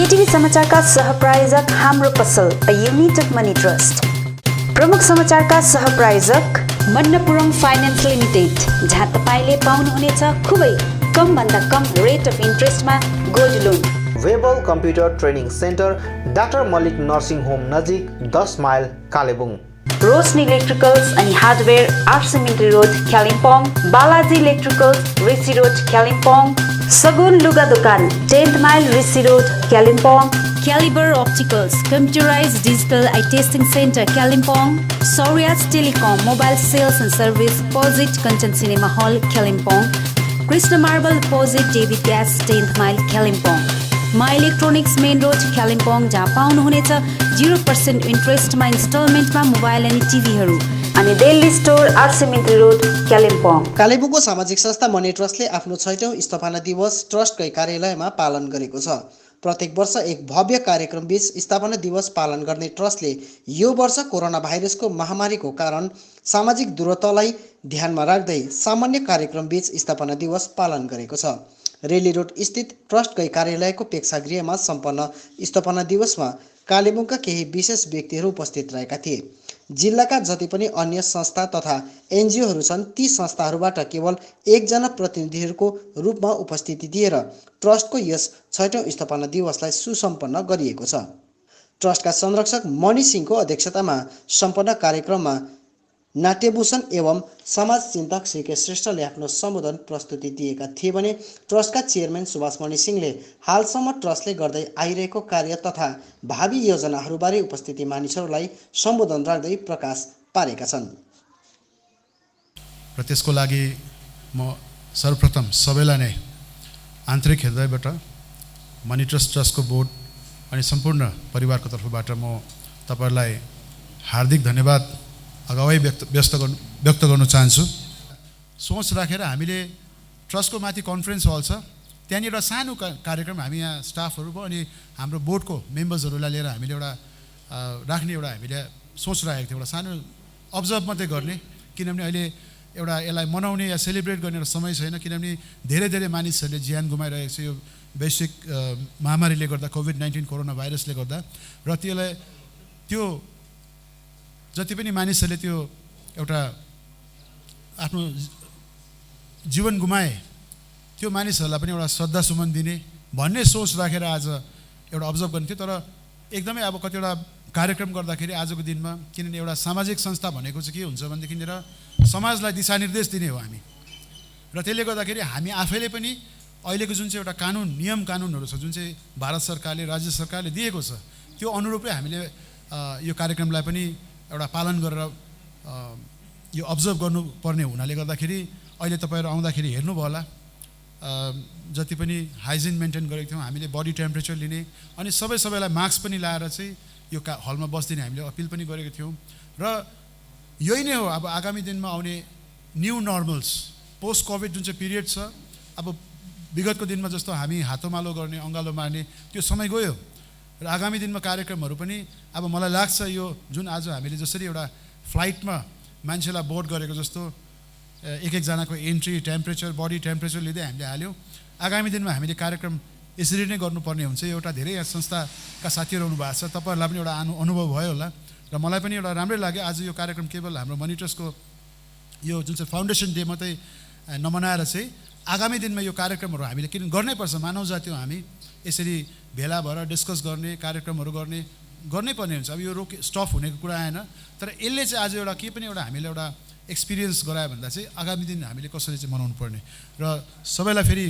केटीभी समाचारका सहप्रायोजक हाम्रो पसल अ युनिटेड मनी ट्रस्ट। प्रमुख समाचारका सहप्रायोजक मन्नपुरम फाइनान्स लिमिटेड, जहाँ तपाईले पाउनुहुनेछ खुबै कम भन्दा कम रेट अफ इन्ट्रेस्टमा gold loan. Webel computer training centre, doctor Mallick nursing home नजिक 10 माइल कालेबुङ। रोशनी इलेक्ट्रिकल्स अनि hardware, R C Mintri road Kalimpong. Balaji electricals, Rishi road Kalimpong. Sagun लुगा दोकान, 10th mile Rishi road Kalimpong. Calibre opticals, computerised digital eye testing centre Kalimpong. Sauryas telecom, mobile sales and service, opposite Kanchan cinema hall Kalimpong. Krishna marble opposite David gas, 10th mile Kalimpong. My electronics main road Kalimpong, जहाँ पाउनुहुनेछ 0% इन्ट्रेस्टमा इन्स्टलमेन्टमा mobile अनि टिभीहरू। अनि Delhi store, आरसिमिन्ट्री road Kalimpong. कालेबुङको सामाजिक संस्था money ट्रस्टले आफ्नो 6औं स्थापना दिवस ट्रस्टकै कार्यालयमा पालन गरेको छ। प्रत्येक वर्ष एक भव्य कार्यक्रम बीच स्थापना दिवस पालन गर्ने ट्रस्टले यो वर्ष कोरोना भाइरसको महामारीको कारण सामाजिक दूरत्वलाई ध्यानमा राख्दै सामान्य कार्यक्रम बीच स्थापना दिवस पालन गरेको छ। रेली रोड स्थित ट्रस्टकै कार्यालयको प्रेक्षागृहमा सम्पन्न स्थापना दिवसमा कालेबुङका केही विशेष व्यक्तिहरू उपस्थित रहेका थिए। जिल्लाका जति पनि अन्य संस्था तथा एनजिओहरू छन्, ती संस्थाहरूबाट केवल एकजना प्रतिनिधिहरूको रूपमा उपस्थिति दिएर ट्रस्टको यस 6औं स्थापना दिवसलाई सुसम्पन्न गरिएको छ। ट्रस्टका संरक्षक मणि सिंहको अध्यक्षतामा सम्पन्न कार्यक्रममा नाट्यभूषण एवं समाज चिन्तक सीके श्रेष्ठले आफ्नो सम्बोधन प्रस्तुति दिएका थिए भने ट्रस्टका चेयरम्यान सुभाष मणि सिंहले हालसम्म ट्रस्टले गर्दै आइरहेको कार्य तथा भावी योजनाहरूबारे उपस्थिति मानिसहरूलाई सम्बोधन राख्दै प्रकाश पारेका छन्। र त्यसको लागि म सर्वप्रथम सबैलाई नै आन्तरिक हृदयबाट मनी ट्रस्टको बोर्ड अनि सम्पूर्ण परिवारको तर्फबाट म तपाईहरुलाई हार्दिक धन्यवाद अगावै व्यक्त गर्न चाहन्छु। सोच राखेर हामीले ट्रस्टको माथि कन्फरेन्स हल छ, त्यहाँनिर एउटा सानो कार्यक्रम हामी यहाँ स्टाफहरू भयो अनि हाम्रो बोर्डको मेम्बर्सहरूलाई लिएर हामीले एउटा राख्ने एउटा हामीले सोच राखेको थियौँ। एउटा सानो अब्जर्भ मात्रै गर्ने, किनभने अहिले एउटा यसलाई मनाउने या सेलिब्रेट गर्ने एउटा समय छैन, किनभने धेरै धेरै मानिसहरूले ज्यान गुमाइरहेको छ यो वैश्विक महामारीले गर्दा, कोभिड-19 कोरोना भाइरसले गर्दा। र त्यसलाई त्यो जति पनि मानिसहरूले त्यो एउटा आफ्नो जीवन गुमाए त्यो मानिसहरूलाई पनि एउटा श्रद्धासुमन दिने भन्ने सोच राखेर आज एउटा अब्जर्भ गर्ने थियो। तर एकदमै अब कतिवटा कार्यक्रम गर्दाखेरि आजको दिनमा, किनभने एउटा सामाजिक संस्था भनेको चाहिँ के हुन्छ भनेदेखिनिर समाजलाई दिशानिर्देश दिने हो हामी, र त्यसले गर्दाखेरि हामी आफैले पनि अहिलेको जुन चाहिँ एउटा कानुन नियम कानुनहरू छ, जुन चाहिँ भारत सरकारले राज्य सरकारले दिएको छ, त्यो अनुरूपै हामीले यो कार्यक्रमलाई पनि एउटा पालन गरेर यो अब्जर्भ गर्नुपर्ने हुनाले गर्दाखेरि अहिले तपाईहरु आउँदाखेरि हेर्नुभयो होला जति पनि हाइजिन मेन्टेन गरेको थियौँ हामीले, बडी टेम्परेचर लिने अनि सबैलाई मास्क पनि लाएर चाहिँ यो हलमा बस्दिने हामीले अपिल पनि गरेको थियौँ। र यही नै हो अब आगामी दिनमा आउने न्यू नर्मल्स, पोस्ट कोभिड जुन चाहिँ पिरियड छ, अब विगतको दिनमा जस्तो हामी हातोमालो गर्ने, अङ्गालो मार्ने त्यो समय गयो र आगामी दिनमा कार्यक्रमहरू पनि अब मलाई लाग्छ यो जुन आज हामीले जसरी एउटा फ्लाइटमा मान्छेलाई बोर्ड गरेको जस्तो एक-एकजनाको एन्ट्री टेम्परेचर, बडी टेम्परेचर लिँदै हामीले हाल्यौँ, आगामी दिनमा हामीले कार्यक्रम यसरी नै गर्नुपर्ने हुन्छ। एउटा धेरै यहाँ संस्थाका साथीहरू हुनु भएको छ, तपाईँहरूलाई पनि एउटा अनुभव भयो होला र मलाई पनि एउटा राम्रै लाग्यो। आज यो कार्यक्रम केवल हाम्रो मनी ट्रस्टको यो जुन चाहिँ फाउन्डेसन डे मात्रै नमनाएर चाहिँ आगामी दिनमा यो कार्यक्रमहरू हामीले किन गर्नैपर्छ, मानव जाति हो हामी, यसरी भेला भएर डिस्कस गर्ने, कार्यक्रमहरू गर्नै पर्ने हुन्छ। अब यो स्टफ हुनेको कुरा आएन, तर यसले चाहिँ आज एउटा के पनि एउटा हामीले एउटा एक्सपिरियन्स गरायो भन्दा चाहिँ आगामी दिन हामीले कसरी चाहिँ मनाउनु पर्ने। र सबैलाई फेरि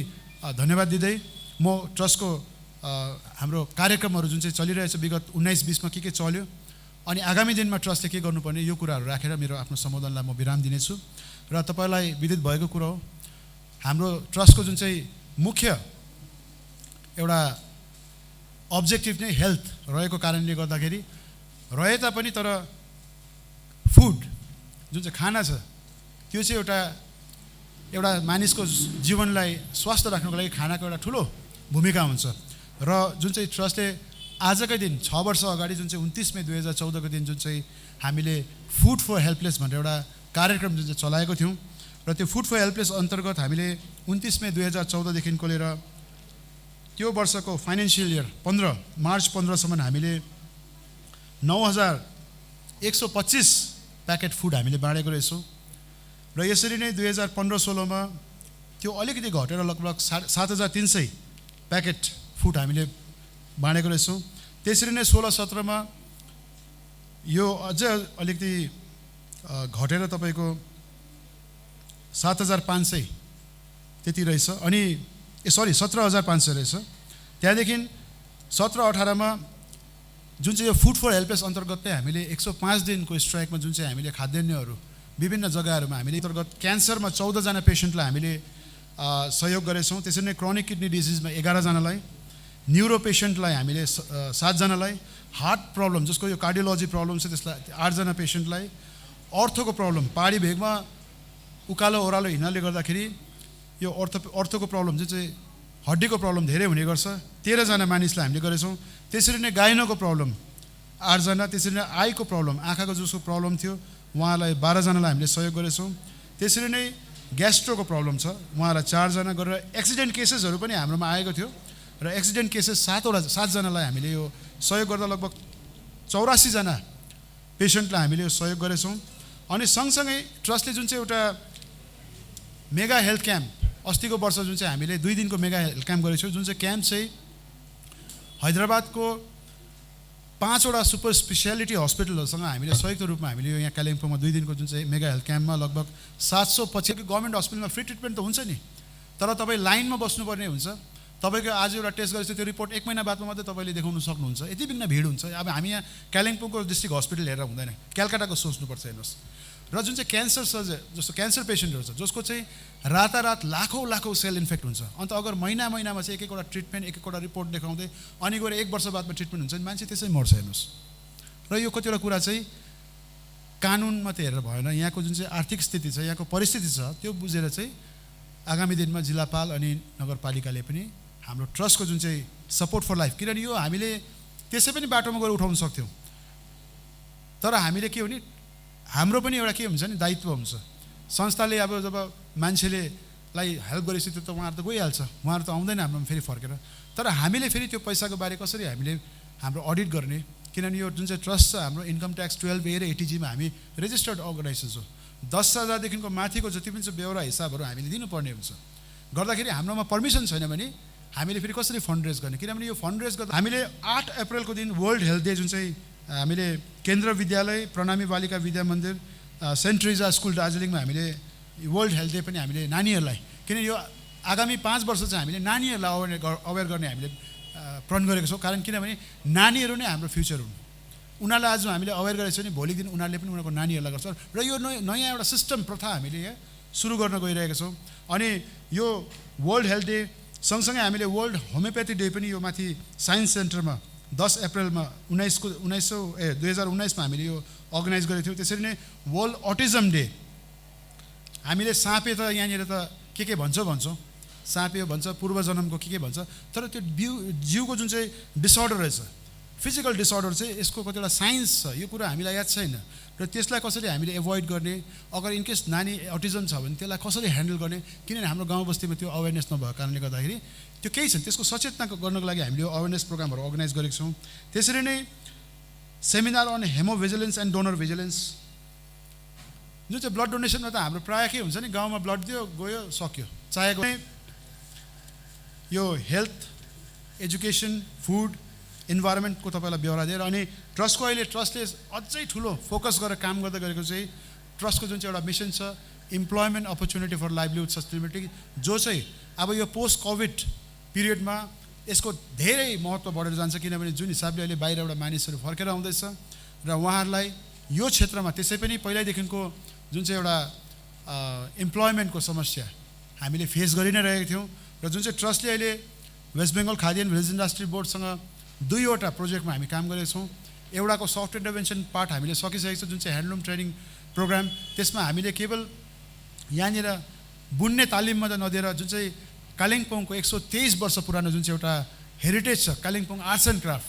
धन्यवाद दिँदै म ट्रस्टको हाम्रो कार्यक्रमहरू जुन चाहिँ चलिरहेछ विगत 19-20मा के चल्यो अनि आगामी दिनमा ट्रस्टले के गर्नुपर्ने यो कुराहरू राखेर मेरो आफ्नो सम्बोधनलाई म विराम दिनेछु। र तपाईलाई विदित भएको कुरा हो, हाम्रो ट्रस्टको जुन चाहिँ मुख्य एउटा अब्जेक्टिभ नै हेल्थ रहेको कारणले गर्दाखेरि रहे तापनि तर फुड जुन चाहिँ खाना छ त्यो चाहिँ एउटा मानिसको जीवनलाई स्वस्थ राख्नको लागि खानाको एउटा ठुलो भूमिका हुन्छ। र जुन चाहिँ ट्रस्टले आजकै दिन 6 वर्ष अगाडि जुन चाहिँ 29 मई 2014 को दिन जुन चाहिँ हामीले फुड फर हेल्पलेस भनेर एउटा कार्यक्रम जुन चाहिँ चलाएको थियौँ र त्यो फुड फर हेल्पलेस अन्तर्गत हामीले 29 मई 2014 देखिको लिएर त्यो वर्षको फाइनेन्सियल इयर मार्च 15सम्म हामीले 9125 प्याकेट फुड हामीले बाँडेको रहेछौँ र यसरी नै 2015-16मा त्यो अलिकति घटेर लगभग 7300 प्याकेट फुड हामीले बाँडेको रहेछौँ। त्यसरी नै 16-17मा यो अझै अलिकति घटेर तपाईँको 7500 त्यति रहेछ। अनि 17500 रहेछ। त्यहाँदेखि 17-18मा जुन चाहिँ यो फुड फर हेल्पेज अन्तर्गत नै हामीले 105 दिनको स्ट्राइकमा जुन चाहिँ हामीले खाद्यान्नहरू विभिन्न जग्गाहरूमा हामीले अन्तर्गत क्यान्सरमा 14 जना पेसेन्टलाई हामीले सहयोग गरेछौँ। त्यसरी नै क्रोनिक किडनी डिजिजमा 11 जनालाई, न्युरो पेसेन्टलाई हामीले 7 जनालाई, हार्ट प्रब्लम जसको यो कार्डियोलोजी प्रब्लम छ त्यसलाई 8 जना पेसेन्टलाई, अर्थोको प्रब्लम पाडी भेगमा उकालो ओह्रालो हिँड्नाले गर्दाखेरि यो अर्थोको प्रब्लम जुन चाहिँ हड्डीको प्रब्लम धेरै हुने गर्छ 13 जना मानिसलाई हामीले गरेछौँ। त्यसरी नै गाइनोको प्रब्लम 8 जना, त्यसरी नै आईको प्रब्लम आँखाको जसको प्रब्लम थियो उहाँलाई 12 जनालाई हामीले सहयोग गरेछौँ। त्यसरी नै ग्यास्ट्रोको प्रब्लम छ उहाँलाई 4 जना गरेर एक्सिडेन्ट केसेसहरू पनि हाम्रोमा आएको थियो र एक्सिडेन्ट केसेस 7 जनालाई हामीले यो सहयोग गर्दा लगभग 84 जना पेसेन्टलाई हामीले यो सहयोग गरेछौँ। अनि सँगसँगै ट्रस्टले जुन चाहिँ एउटा मेगा हेल्थ क्याम्प अस्तिको वर्ष जुन चाहिँ हामीले 2 दिनको मेगा हेल्थ क्याम्प गरेछौँ, जुन चाहिँ क्याम्प चाहिँ हैदराबादको 5 वटा सुपर स्पेसियालिटी हस्पिटलहरूसँग हामीले संयुक्त रूपमा हामीले यो यहाँ कालिम्पोङमा 2 दिनको जुन चाहिँ मेगा हेल्थ क्याम्पमा लगभग 725 गभर्मेन्ट हस्पिटलमा फ्री ट्रिटमेन्ट त हुन्छ नि, तर तपाईँ लाइनमा बस्नुपर्ने हुन्छ। तपाईँको आज एउटा टेस्ट गरेपछि त्यो रिपोर्ट 1 महिना बादमा मात्रै तपाईँले देखाउन सक्नुहुन्छ। यति बिघ्न भिड हुन्छ। अब हामी यहाँ कालिम्पोङको डिस्ट्रिक्ट हस्पिटल हेरेर हुँदैन, क्यालकाटाको सोच्नुपर्छ हेर्नुहोस्। र जुन चाहिँ क्यान्सर सर्जन जस्तो क्यान्सर पेसेन्टहरू छ जसको चाहिँ रातारात लाखौँ सेल इन्फेक्ट हुन्छ, अन्त अगर महिनामा चाहिँ एक एकवटा ट्रिटमेन्ट एक एकवटा रिपोर्ट देखाउँदै अनि गएर 1 वर्ष बादमा ट्रिटमेन्ट हुन्छ नि मान्छे त्यसै मर्छ हेर्नुहोस्। र यो कतिवटा कुरा चाहिँ कानुन मात्रै हेरेर भएन, यहाँको जुन चाहिँ आर्थिक स्थिति छ, यहाँको परिस्थिति छ त्यो बुझेर चाहिँ आगामी दिनमा जिल्लापाल अनि नगरपालिकाले पनि हाम्रो ट्रस्टको जुन चाहिँ सपोर्ट फर लाइफ, किनभने यो हामीले त्यसै पनि बाटोमा गएर उठाउन सक्थ्यौँ, तर हामीले के हो नि हाम्रो पनि एउटा के हुन्छ नि दायित्व हुन्छ। संस्थाले अब जब मान्छेलेलाई हेल्प गरेपछि त्यो त उहाँहरू त गइहाल्छ, उहाँहरू त आउँदैन हाम्रोमा फेरि फर्केर, तर हामीले फेरि त्यो पैसाको बारे कसरी हामीले हाम्रो अडिट गर्ने, किनभने यो जुन चाहिँ ट्रस्ट छ हाम्रो इन्कम ट्याक्स 12A र 80G मा हामी रेजिस्टर्ड अर्गनाइजेसन हो। 10,000 देखिको माथिको जति पनि छ बेहोरा हिसाबहरू हामीले दिनुपर्ने हुन्छ। गर्दाखेरि हाम्रोमा पर्मिसन छैन भने हामीले फेरि कसरी फन्ड रेज गर्ने, किनभने यो फन्ड रेज गर्दा हामीले 8 अप्रिलको दिन वर्ल्ड हेल्थ डे जुन चाहिँ हामीले केन्द्र विद्यालय प्रणामी बालिका विद्या मन्दिर सेन्ट ट्रिजा स्कुल दार्जिलिङमा हामीले वर्ल्ड हेल्थ डे पनि हामीले नानीहरूलाई, किनभने यो आगामी 5 वर्ष चाहिँ हामीले नानीहरूलाई अवेर गर्ने हामीले प्रण गरेको छौँ। कारण किनभने नानीहरू नै हाम्रो फ्युचर हुन्, उनीहरूलाई आज हामीले अवेर गरेको छौँ नि भोलिको दिन उनीहरूले पनि उनीहरूको नानीहरूलाई गर्छ र यो नयाँ एउटा सिस्टम प्रथा हामीले यहाँ सुरु गर्न गइरहेका छौँ। अनि यो वर्ल्ड हेल्थ डे सँगसँगै हामीले वर्ल्ड होमियोप्याथी डे पनि यो माथि साइन्स सेन्टरमा 10 अप्रिलमा 2019मा हामीले यो अर्गनाइज गरेको थियौँ। त्यसरी नै वर्ल्ड अटिजम डे हामीले साँपे त यहाँनिर त के भन्छौँ साँपे भन्छ पूर्व जन्मको के भन्छ, तर त्यो जिउको जुन चाहिँ डिसअर्डर रहेछ फिजिकल डिसअर्डर चाहिँ यसको कतिवटा साइन्स छ, यो कुरा हामीलाई याद छैन र त्यसलाई कसरी हामीले एभोइड गर्ने, अगर इनकेस नानी अटिजम छ भने त्यसलाई कसरी ह्यान्डल गर्ने, किनभने हाम्रो गाउँ बस्तीमा त्यो अवेरनेस नभएको कारणले गर्दाखेरि त्यो केही छ, त्यसको सचेतना गर्नको लागि हामीले यो अवेरनेस प्रोग्रामहरू अर्गनाइज गरेको छौँ। त्यसरी नै seminar on haemovigilance and donor vigilance, जुन चाहिँ ब्लड डोनेसनमा त हाम्रो प्रायः के हुन्छ नि गाउँमा ब्लड दियो गयो सक्यो, चाहेको यो हेल्थ एजुकेसन फुड इन्भाइरोमेन्टको तपाईँलाई बेहोरा दिएर अनि ट्रस्टले अझै ठुलो फोकस गरेर काम गर्दै गरेको चाहिँ ट्रस्टको जुन चाहिँ एउटा मिसन छ employment opportunity for livelihood sustainability, जो चाहिँ अब यो पोस्ट कोभिड पिरियडमा यसको धेरै महत्त्व बढेर जान्छ, किनभने जुन हिसाबले अहिले बाहिरबाट मानिसहरू फर्केर आउँदैछ र उहाँहरूलाई यो क्षेत्रमा त्यसै पनि पहिल्यैदेखिको जुन चाहिँ एउटा इम्प्लोइमेन्टको समस्या हामीले फेस गरि नै रहेको थियौँ र जुन चाहिँ ट्रस्टले अहिले West Bengal khadi and village industry बोर्डसँग 2वटा प्रोजेक्टमा हामी काम गरेका छौँ। एउटाको सफ्ट इन्टरभेन्सन पार्ट हामीले सकिसकेको छ जुन चाहिँ ह्यान्डलुम ट्रेनिङ प्रोग्राम, त्यसमा हामीले केवल यहाँनिर बुन्ने तालिम मात्रै नदिएर जुन चाहिँ कालिम्पोङको 123 वर्ष पुरानो जुन चाहिँ एउटा हेरिटेज छ कालिम्पोङ आर्ट्स एन्ड क्राफ्ट,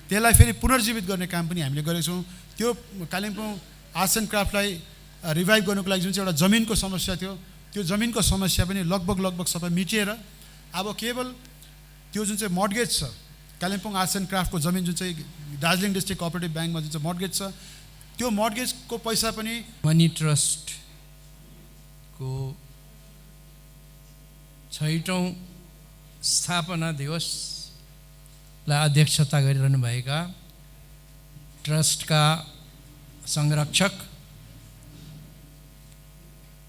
त्यसलाई फेरि पुनर्जीवित गर्ने काम पनि हामीले गरेको छौँ। त्यो कालिम्पोङ आर्ट्स एन्ड क्राफ्टलाई रिभाइभ गर्नुको लागि जुन चाहिँ एउटा जमिनको समस्या थियो त्यो जमिनको समस्या पनि लगभग सबै मिटिएर अब केवल त्यो जुन चाहिँ मर्गेज छ कालिम्पोङ आर्ट्स एन्ड क्राफ्टको जमिन जुन चाहिँ दार्जिलिङ डिस्ट्रिक्ट कोअपरेटिभ ब्याङ्कमा जुन चाहिँ मर्गेज छ त्यो मर्गेजको पैसा पनि मनी ट्रस्टको 6औं स्थापना दिवसलाई अध्यक्षता गरिरहनु भएका ट्रस्टका संरक्षक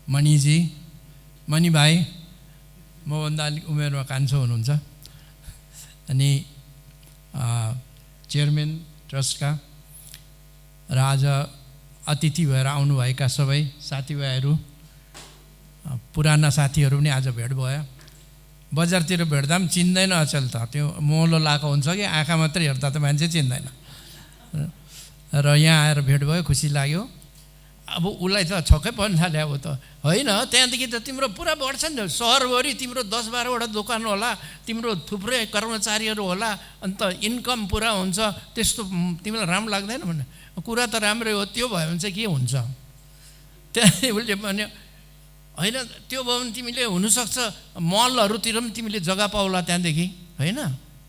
मणिजी, मणि भाइ मभन्दा अलिक उमेरमा कान्छो हुनुहुन्छ, अनि चेयरम्यान ट्रस्टका र आज अतिथि भएर आउनुभएका सबै साथीभाइहरू, पुराना साथीहरू पनि आज भेट भयो। बजारतिर भेट्दा पनि चिन्दैन अचेल त, त्यो मोहलो लाएको हुन्छ कि आँखा मात्रै हेर्दा त मान्छे चिन्दैन। र यहाँ आएर भेट भयो, खुसी लाग्यो। अब उसलाई त छक्कै पर्न थाल्यो। अब त होइन, त्यहाँदेखि त तिम्रो पुरा बढ्छ नि, सहरभरि तिम्रो 10-12वटा दोकान होला, तिम्रो थुप्रै कर्मचारीहरू होला, अन्त इन्कम पुरा हुन्छ, त्यस्तो तिमीलाई राम्रो लाग्दैन भने कुरा त राम्रै हो, त्यो भयो भने चाहिँ के हुन्छ? त्यहाँदेखि उसले भन्यो होइन, त्यो भयो भने तिमीले हुनसक्छ मलहरूतिर पनि तिमीले जग्गा पाउला त्यहाँदेखि, होइन?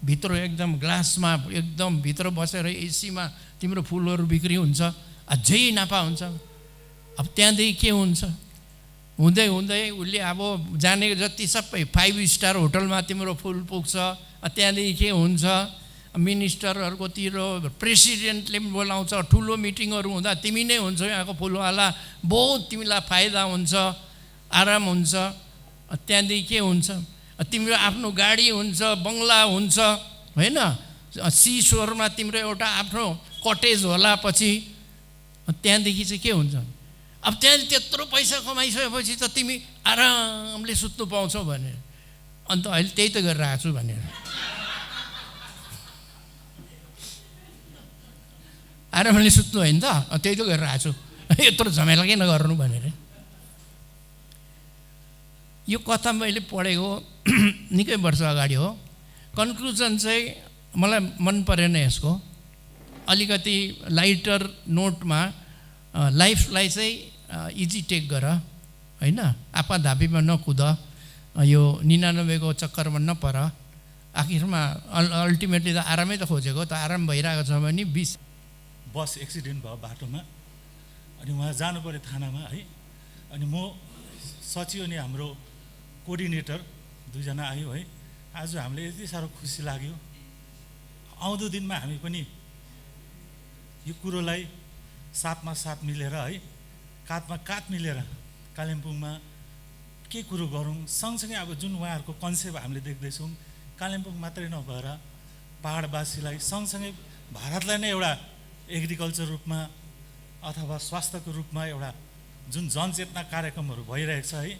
भित्र एकदम ग्लासमा एकदम भित्र बसेर एसीमा तिम्रो फुलहरू बिक्री हुन्छ, अझै नाफा हुन्छ। अब त्यहाँदेखि के हुन्छ? हुँदै हुँदै उसले अब जाने जति सबै 5 स्टार होटलमा तिम्रो फुल पुग्छ। त्यहाँदेखि के हुन्छ? मिनिस्टरहरूकोतिर प्रेसिडेन्टले पनि बोलाउँछ, ठुलो मिटिङहरू हुँदा तिमी नै हुन्छौ यहाँको फुलवाला, बहुत तिमीलाई फाइदा हुन्छ, आराम हुन्छ। त्यहाँदेखि के हुन्छ? तिम्रो आफ्नो गाडी हुन्छ, बङ्गला हुन्छ, होइन? सी सोरमा तिम्रो एउटा आफ्नो कटेज होला पछि। त्यहाँदेखि चाहिँ के हुन्छ? अब त्यहाँदेखि त्यत्रो पैसा कमाइसकेपछि त तिमी आरामले सुत्नु पाउँछौ भनेर, अन्त अहिले त्यही त गरिरहेको छु भनेर आरामले सुत्नु होइन त, त्यही त गरिरहेको छु, यत्रो झमेला किन गर्नु भनेर। यो कथा मैले पढेको निकै वर्ष अगाडि हो। कन्क्लुजन चाहिँ मलाई मन परेन यसको। अलिकति लाइटर नोटमा लाइफलाई चाहिँ इजी टेक गर, होइन? आपाधापीमा नकुद, यो 99को चक्करमा नपर। आखिरमा अल्टिमेटली त आरामै त खोजेको, त आराम भइरहेको छ भने 20 बस एक्सिडेन्ट भयो बाटोमा, अनि उहाँ जानु पऱ्यो थानामा है। अनि म सचिव अनि हाम्रो कोअर्डिनेटर 2 जना आयो है। आज हामीले यति साह्रो खुसी लाग्यो। आउँदो दिनमा हामी पनि यो कुरोलाई साथमा साथ मिलेर है, काँधमा काँध मिलेर कालिम्पोङमा के कुरो गरौँ। सँगसँगै अब जुन उहाँहरूको कन्सेप्ट हामीले देख्दैछौँ, कालिम्पोङ मात्रै नभएर पहाडवासीलाई सँगसँगै भारतलाई नै एउटा एग्रिकल्चर रूपमा अथवा स्वास्थ्यको रूपमा एउटा जुन जनचेतना कार्यक्रमहरू भइरहेको छ है,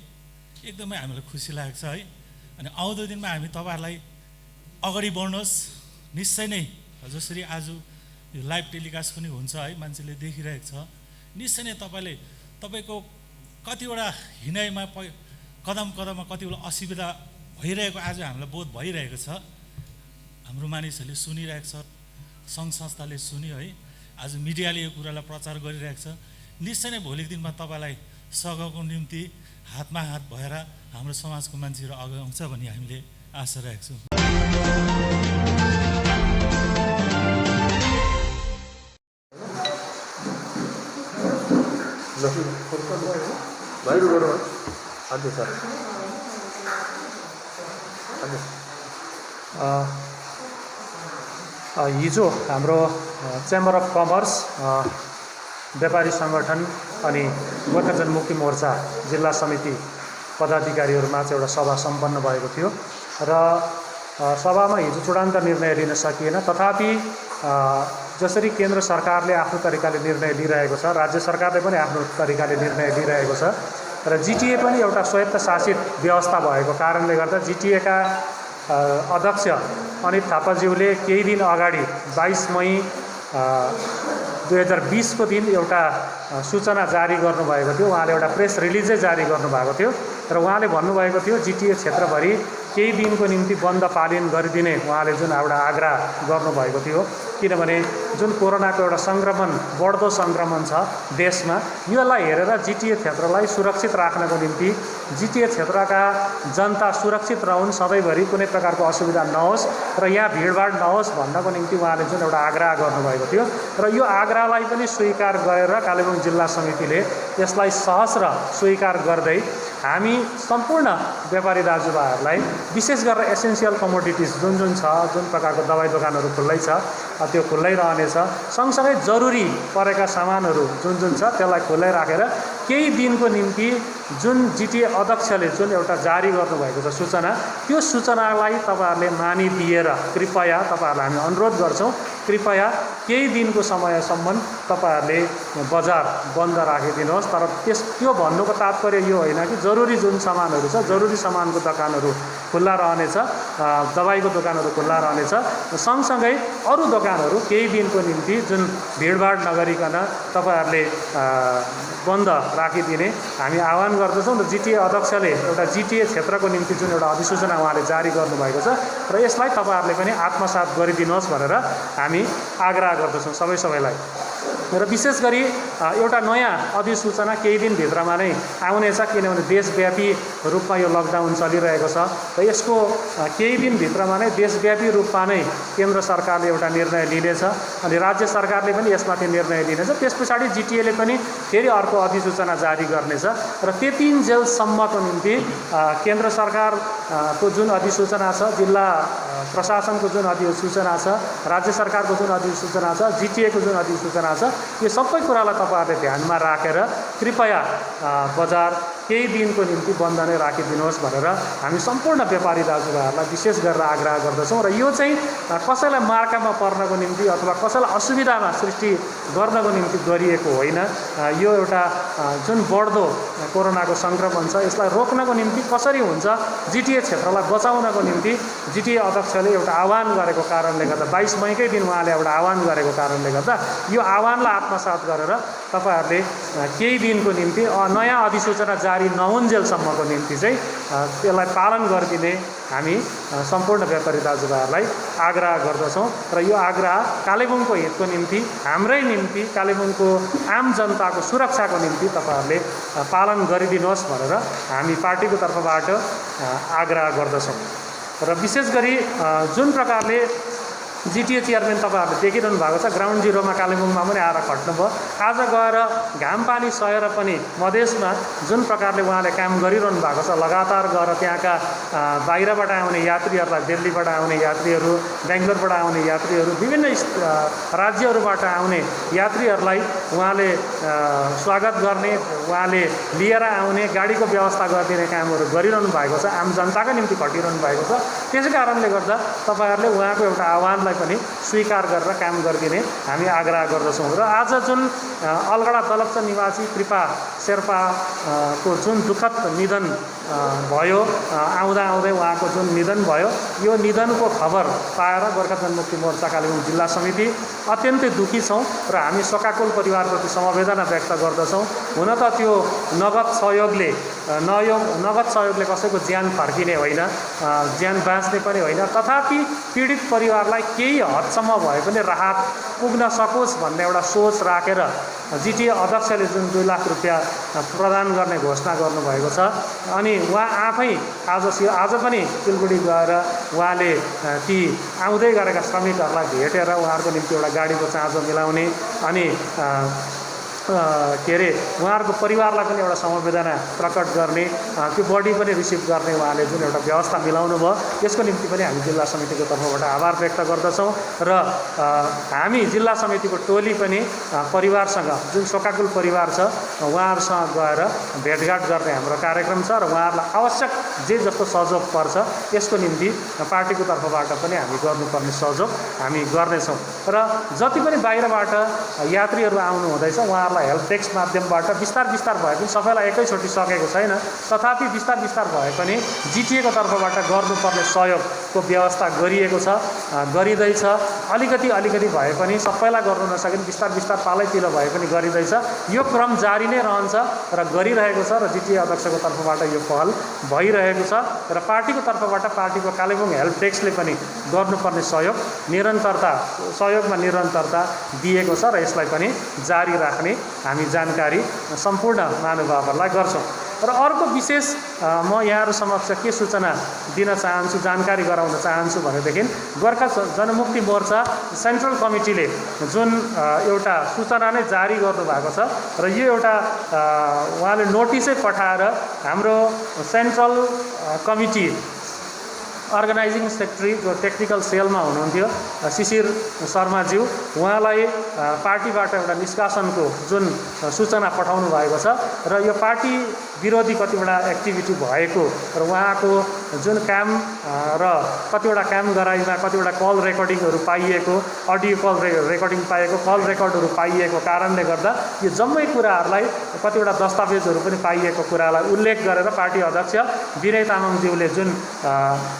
एकदमै हामीलाई खुसी लागेको छ है। अनि आउँदो दिनमा हामी तपाईँहरूलाई अगाडि बढ्नुहोस्। निश्चय नै जसरी आज यो लाइभ टेलिकास्ट पनि हुन्छ है, मान्छेले देखिरहेको छ, निश्चय नै तपाईँको कतिवटा हिँडाइमा कदम कदममा कतिवटा असुविधा भइरहेको आज हामीलाई बोध भइरहेको छ। हाम्रो मानिसहरूले सुनिरहेको छ, सङ्घ संस्थाले सुन्यो है, आज मिडियाले यो कुरालाई प्रचार गरिरहेको छ। निश्चय नै भोलिको दिनमा तपाईँलाई सहयोगको निम्ति हातमा हात भएर हाम्रो समाजको मान्छेहरू अगाडि आउँछ भन्ने हामीले आशा राखेको छौँ। हजुर सर, हिजो हाम्रो चेम्बर अफ कमर्स, व्यापारी सङ्गठन अनि गोर्खा जनमुक्ति मोर्चा जिल्ला समिति पदाधिकारीहरूमा चाहिँ एउटा सभा सम्पन्न भएको थियो र सभामा हिजो चूडान्त निर्णय लिन सकिएन। तथापि जसरी केन्द्र सरकारले आफ्नो तरिकाले निर्णय लिइरहेको छ, राज्य सरकारले पनि आफ्नो तरिकाले निर्णय लिइरहेको छ र जिटिए पनि एउटा स्वायत्त शासित व्यवस्था भएको कारणले गर्दा जिटिएका अध्यक्ष अनित थापाज्यूले केही दिन अगाडि 22 मई 2020 को दिन एउटा सूचना जारी गर्नुभएको थियो। उहाँले एउटा प्रेस रिलिजै जारी गर्नुभएको थियो र उहाँले भन्नुभएको थियो जिटिए क्षेत्रभरि केही दिनको निम्ति बन्द पालन गरिदिने उहाँले जुन एउटा आग्रह गर्नुभएको थियो, किनभने जुन कोरोनाको एउटा सङ्क्रमण बढ्दो सङ्क्रमण छ देशमा, यसलाई हेरेर जिटिए क्षेत्रलाई सुरक्षित राख्नको निम्ति जिटिए क्षेत्रका जनता सुरक्षित रहन्, सधैँभरि कुनै प्रकारको असुविधा नहोस् र यहाँ भिडभाड नहोस् भन्नको निम्ति उहाँले जुन एउटा आग्रह गर्नुभएको थियो र यो आग्रहलाई पनि स्वीकार गरेर कालेबुङ जिल्ला समितिले यसलाई सहस्र स्वीकार गर्दै हामी सम्पूर्ण व्यापारी दाजुभाइहरूलाई विशेष गरेर एसेन्सियल कमोडिटिज जुन जुन छ, जुन प्रकारको दबाई दोकानहरू खुल्लै छ त्यो खुल्लै रहनेछ, सँगसँगै जरुरी परेका सामानहरू जुन जुन छ त्यसलाई खुल्लै राखेर केही दिनको निम्ति जुन जिटिए अध्यक्षले जुन एउटा जारी गर्नुभएको छ सूचना, त्यो सूचनालाई तपाईँहरूले मानिदिएर कृपया तपाईँहरूलाई हामी अनुरोध गर्छौँ, कृपया केही दिनको समयसम्म तपाईँहरूले बजार बन्द राखिदिनुहोस्। तर त्यो भन्नुको तात्पर्य यो होइन कि जरुरी जुन सामानहरू छ, जरुरी सामानको दोकानहरू खुल्ला रहनेछ, दबाईको दोकानहरू खुल्ला रहनेछ, सँगसँगै अरू दोकानहरू केही दिनको निम्ति जुन भिडभाड नगरिकन तपाईँहरूले बन्द राखिदिने हामी आह्वान गर्दछौँ। र जिटिए अध्यक्षले एउटा जिटिए क्षेत्रको निम्ति जुन एउटा अधिसूचना उहाँले जारी गर्नुभएको छ र यसलाई तपाईँहरूले पनि आत्मसात गरिदिनुहोस् भनेर हामी आग्रह गर्दछौँ सबैलाई। र विशेष गरी एउटा नयाँ अधिसूचना केही दिनभित्रमा नै आउनेछ, किनभने देशव्यापी रूपमा यो लकडाउन चलिरहेको छ र यसको केही दिनभित्रमा नै देशव्यापी रूपमा नै केन्द्र सरकारले एउटा निर्णय लिनेछ अनि राज्य सरकारले पनि यसमाथि निर्णय लिनेछ। त्यस पछाडि जिटिएले पनि फेरि अर्को अधिसूचना जारी गर्नेछ र त्यतिन्जेलसम्मको निम्ति केन्द्र सरकारको जुन अधिसूचना छ, जिल्ला प्रशासनको जुन अधिसूचना छ, राज्य सरकारको जुन अधिसूचना छ, जिटिएको जुन अधिसूचना छ, यो सबै कुरालाई तपाईँहरूले ध्यानमा राखेर कृपया बजार केही दिनको निम्ति बन्द नै राखिदिनुहोस् भनेर हामी सम्पूर्ण व्यापारी दाजुभाइहरूलाई विशेष गरेर आग्रह गर्दछौँ। र यो चाहिँ कसैलाई मार्कामा पर्नको निम्ति अथवा कसैलाई असुविधामा सृष्टि गर्नको निम्ति गरिएको होइन। यो एउटा जुन बढ्दो कोरोनाको सङ्क्रमण छ यसलाई रोक्नको निम्ति कसरी हुन्छ, जिटिए क्षेत्रलाई बचाउनको निम्ति जिटिए अध्यक्षले एउटा आह्वान गरेको कारणले गर्दा 22 मईकै दिन उहाँले एउटा आह्वान गरेको कारणले गर्दा यो आह्वानलाई आत्मसात गरेर तपाईँहरूले केही दिनको निम्ति नयाँ अधिसूचना जारी नहुन्जेलसम्मको निम्ति चाहिँ त्यसलाई पालन गरिदिने हामी सम्पूर्ण व्यापारी दाजुभाइहरूलाई आग्रह गर्दछौँ। र यो आग्रह कालेबुङको हितको निम्ति, हाम्रै निम्ति, कालेबुङको आम जनताको सुरक्षाको निम्ति तपाईँहरूले पालन गरिदिनुहोस् भनेर हामी पार्टीको तर्फबाट आग्रह गर्दछौँ। र विशेष गरी जुन प्रकारले जिटिए चेयरम्यान तपाईँहरूले देखिरहनु भएको छ, ग्राउन्ड जिरोमा कालेबुङमा पनि आएर खट्नुभयो। आज गएर घाम पानी सहेर पनि मधेसमा जुन प्रकारले उहाँले काम गरिरहनु भएको छ, लगातार गएर त्यहाँका बाहिरबाट आउने यात्रीहरूलाई, दिल्लीबाट आउने यात्रीहरू, बेङ्गलोरबाट आउने यात्रीहरू, विभिन्न राज्यहरूबाट आउने यात्रीहरूलाई उहाँले स्वागत गर्ने, उहाँले लिएर आउने, गाडीको व्यवस्था गरिदिने कामहरू गरिरहनु भएको छ, आम जनताको निम्ति खटिरहनु भएको छ। त्यसै कारणले गर्दा तपाईँहरूले उहाँको एउटा आह्वानलाई पनि स्वीकार गरेर काम गरिदिने हामी आग्रह गर्दछौँ। र आज जुन अलगढा दलप्चा निवासी कृपा शेर्पाको जुन दुःखद निधन भयो, आउँदा आउँदै उहाँको जुन निधन भयो, यो निधनको खबर पाएर गोर्खा जनमुक्ति मोर्चा कालेबुङ जिल्ला समिति अत्यन्तै दुःखी छौँ र हामी शोकाकुल परिवारप्रति समवेदना व्यक्त गर्दछौँ। हुन त त्यो नगद सहयोगले कसैको ज्यान फर्किने होइन, ज्यान बाँच्ने पनि होइन, तथापि पीडित परिवारलाई केही हदसम्म भए पनि राहत पुग्न सकोस् भन्ने एउटा सोच राखेर जिटिए अध्यक्षले जुन 2 लाख रुपियाँ प्रदान गर्ने घोषणा गर्नुभएको छ अनि उहाँ आफै आज पनि सिलगढी गएर उहाँले ती आउँदै गरेका श्रमिकहरूलाई भेटेर उहाँहरूको निम्ति एउटा गाडीको चाँजो मिलाउने अनि उहाँहरूको परिवारलाई पनि एउटा समवेदना प्रकट गर्ने, त्यो बडी पनि रिसिभ गर्ने उहाँले जुन एउटा व्यवस्था मिलाउनु भयो त्यसको निम्ति पनि हामी जिल्ला समितिको तर्फबाट आभार व्यक्त गर्दछौँ। र हामी जिल्ला समितिको टोली पनि परिवारसँग, जुन शोकाकुल परिवार छ उहाँहरूसँग गएर भेटघाट गर्ने हाम्रो कार्यक्रम छ र उहाँहरूलाई आवश्यक जे जस्तो सहयोग पर्छ यसको निम्ति पार्टीको तर्फबाट पनि हामी गर्नुपर्ने सहयोग हामी गर्नेछौँ। र जति पनि बाहिरबाट यात्रीहरू आउनु हुँदैछ उहाँहरूलाई परिवारलाई हेल्प डेस्क माध्यमबाट बिस्तार भए पनि सबैलाई एकैचोटि सकेको छैन। तथापि बिस्तार भए पनि जिटिएको तर्फबाट गर्नुपर्ने सहयोगको व्यवस्था गरिएको छ, गरिँदैछ। अलिकति भए पनि सबैलाई गर्नु नसके पनि बिस्तार पालैतिलो भए पनि गरिँदैछ। यो क्रम जारी नै रहन्छ र गरिरहेको छ र जिटिए अध्यक्षको तर्फबाट यो पहल भइरहेको छ र पार्टीको तर्फबाट पार्टीको कालेबुङ हेल्प डेस्कले पनि गर्नुपर्ने सहयोगमा निरन्तरता दिएको छ र यसलाई पनि जारी राख्ने हामी जानकारी सम्पूर्ण महानुभावहरूलाई गर्छौँ। र अर्को विशेष म यहाँहरू समक्ष के सूचना दिन चाहन्छु, जानकारी गराउन चाहन्छु भनेदेखि गोर्खा जनमुक्ति मोर्चा सेन्ट्रल कमिटीले जुन एउटा सूचना नै जारी गर्नुभएको छ र यो एउटा उहाँले नोटिसै पठाएर हाम्रो सेन्ट्रल कमिटी अर्गनाइजिङ सेक्रेटरी जो टेक्निकल सेलमा हुनुहुन्थ्यो शिशिर शर्माज्यू, उहाँलाई पार्टीबाट एउटा निष्कासनको जुन सूचना पठाउनु भएको छ र यो पार्टी विरोधी कतिवटा एक्टिभिटी भएको र उहाँको जुन काम र कतिवटा काम गराइमा कतिवटा कल रेकर्डिङहरू पाइएको, अडियो कल रेकर्डिङ पाइएको, कल रेकर्डहरू पाइएको कारणले गर्दा यो जम्मै कुराहरूलाई कतिवटा दस्तावेजहरू पनि पाइएको कुरालाई उल्लेख गरेर पार्टी अध्यक्ष विनय तामाङज्यूले जुन